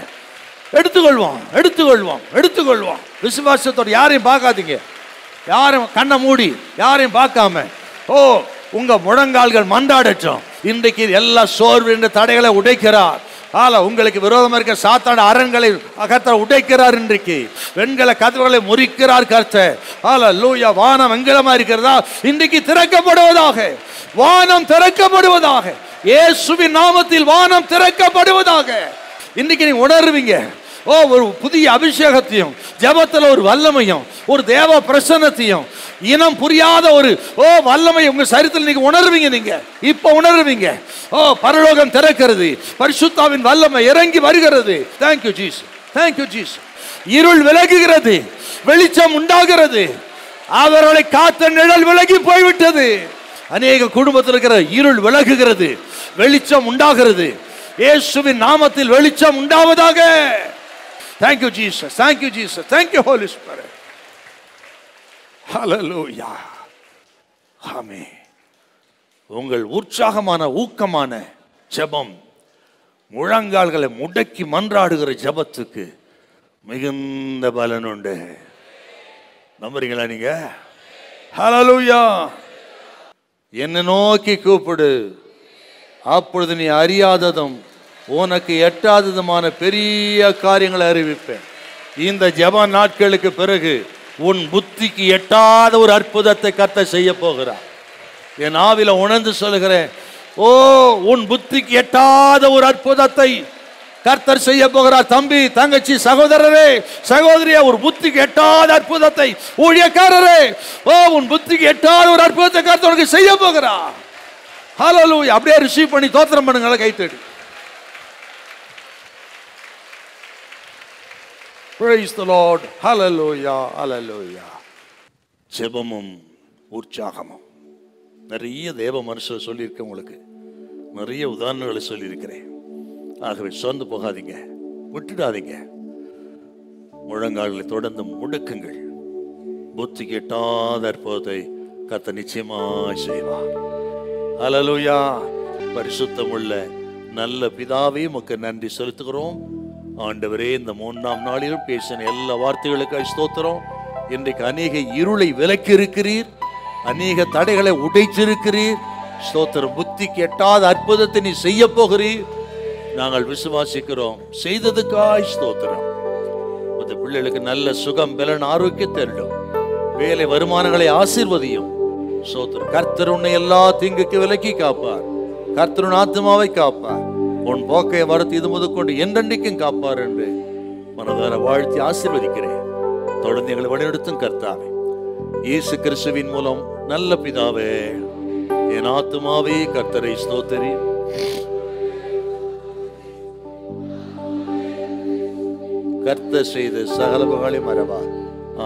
எடுத்துக்கொள்வான், எடுத்துக்கொள்வான், எடுத்துக்கொள்வான். விசுவாசத்தோடு யாரையும் பார்க்காதீங்க, யாரும் கண்ணை மூடி யாரையும் பார்க்காம, ஓ உங்க முழங்கால்கள் மன்றாடட்டும். இன்றைக்கு எல்லா சோர்வு என்ற தடைகளை உடைக்கிறார். உங்களுக்கு விரோதமா இருக்க சாத்தான அரண்களை கர்த்தர் உடைக்கிறார். இன்றைக்கு வெண்கல கதவுகளை முறிக்கிறார் கர்த்தர். ஹalleluya. வானம் வெண்கலமா இருக்கிறதா? இன்றைக்கு திறக்கப்படுவதாக, வானம் திறக்கப்படுவதாக, இயேசுவின் நாமத்தில் வானம் திறக்கப்படுவதாக. இன்றைக்கு நீங்க உணர்வீங்க, ஓ ஒரு புதிய அபிஷேகத்தையும், ஜெபத்தில் ஒரு வல்லமையும், ஒரு தேவ பிரசன்னத்தையும், இனம் புரியாத ஒரு வல்லமை உங்க சரீரத்தில் நீங்க உணர்வீங்க. நீங்க இப்ப உணர்வீங்க. ஓ பரலோகம் திறக்கிறது, பரிசுத்தாவின் வல்லமை இறங்கி வருகிறது. Thank you Jesus, thank you Jesus. இருள் விலகுகிறது, வெளிச்சம் உண்டாகிறது. அவர்களை காத்த நிழல் விலகி போய்விட்டது. அநேக குடும்பத்தில் இருக்கிற இருள் விலகுகிறது, வெளிச்சம் உண்டாகிறது. இயேசுவின் நாமத்தில் வெளிச்சம் உண்டாவதாக. Thank you Jesus, thank you Jesus, thank you Holy Spirit. Hallelujah. ஆமென். உங்கள் உற்சாகமான ஊக்கமான ஜெபம், முழங்கால்களை முடக்கி மன்றாடுகிற ஜெபத்துக்கு மிகுந்த பலன் உண்டு. நம்புறீங்களா நீங்க? ஹல்லேலூயா. என்னை நோக்கி கூப்பிடு, அப்பொழுது நீ அறியாததும் உனக்கு எட்டாததுமான பெரிய காரியங்களை அறிவிப்பேன். இந்த ஜெப நாட்களுக்கு பிறகு உன் புத்திக்கு எட்டாத ஒரு அற்புதத்தை கர்த்தர் செய்ய போகிறார். என் ஆவில உணர்ந்து சொல்கிறேன், ஓ, உன் புத்திக்கு எட்டாத ஒரு அற்புதத்தை கர்த்தர் செய்ய போகிறார். தம்பி, தங்கச்சி, சகோதரரே, சகோதரியா, ஒரு புத்திக்கு எட்டாத அற்புதத்தை, ஊழியக்காரரே, ஓ, உன் புத்திக்கு எட்டாத ஒரு அற்புதத்தை கர்த்தர் உனக்கு செய்ய போகிறார். ஹல்லேலூயா. அப்படியே ரிசீவ் பண்ணி தோத்திரம் பண்ணுங்க, கைத்தடி. Praise the Lord. Hallelujah. Hallelujah. ஜெபமும் உற்சாகமும். நிறைய தேவ மனுஷர் சொல்லியிருக்கேன், உங்களுக்கு நிறைய உதாரணங்களை சொல்லியிருக்கிறேன். ஆகவே சோர்ந்து போகாதீங்க, விட்டுடாதீங்க. முழங்கால்களை தொடர்ந்து முடக்குங்கள். புத்திக்கு எட்டாத அற்புதத்தை கர்த்தர் நிச்சயமாய் செய்வார். ஹல்லேலூயா. பரிசுத்தமுள்ள நல்ல பிதாவே, உமக்கு நன்றி செலுத்துகிறோம். ஆண்டவரே, இந்த 3ஆம் நாளிலும் பேசின எல்லா வார்த்தைகளுக்கு ஸ்தோத்திரம். இன்றைக்கு அநேக இருளை விலக்கி இருக்கிறீர், அநேக தடைகளை உடைச்சிருக்கிறீர். ஸ்தோத்திரம். புத்திக்கு எட்டாத அற்புதத்தை நீ செய்ய போகிறீர். நாங்கள் விசுவாசிக்கிறோம். செய்ததுக்காய் ஸ்தோத்திரம். இந்த பிள்ளைகளுக்கு நல்ல சுகம், பலன், ஆரோக்கியத்தை தரட்டும். வேலை வருமானங்களை ஆசீர்வதியும். ஸ்தோத்திரம். கர்த்தர் உன்னை எல்லா தீங்குக்கு விலக்கி காப்பார். கர்த்தர் உன் ஆத்துமாவை காப்பார். உன் போக்கை வரத்து இது முதற்கொண்டு என்றென்றைக்கும் காப்பார் என்று மனதார வாழ்த்தி ஆசீர்வதிக்கிறேன். தொடர்ந்து எங்களை வழிநடத்தும் கர்த்தாவே, இயேசு கிறிஸ்துவின் மூலம் நல்ல பிதாவே. என் ஆத்துமாவே கர்த்தரை ஸ்தோத்திரி. கர்த்தர் செய்த சகல புகழை மறவா.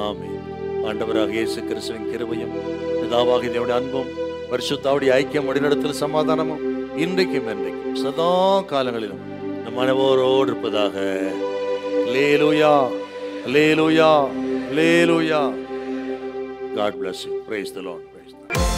ஆமென். ஆண்டவராக இயேசு கிறிஸ்துவின் கிருபையும் பிதாவாகிய தேவனுடைய அன்பும் பரிசுத்தாவுடைய ஐக்கியம் வழிநடத்தல் சமாதானமும் இன்றைக்கும் என்றைக்கும் சதா காலங்களிலும் நம் அனைவரோடு இருப்பதாக. அல்லேலூயா, அல்லேலூயா, அல்லேலூயா. God bless you. Praise the Lord. Praise the Lord.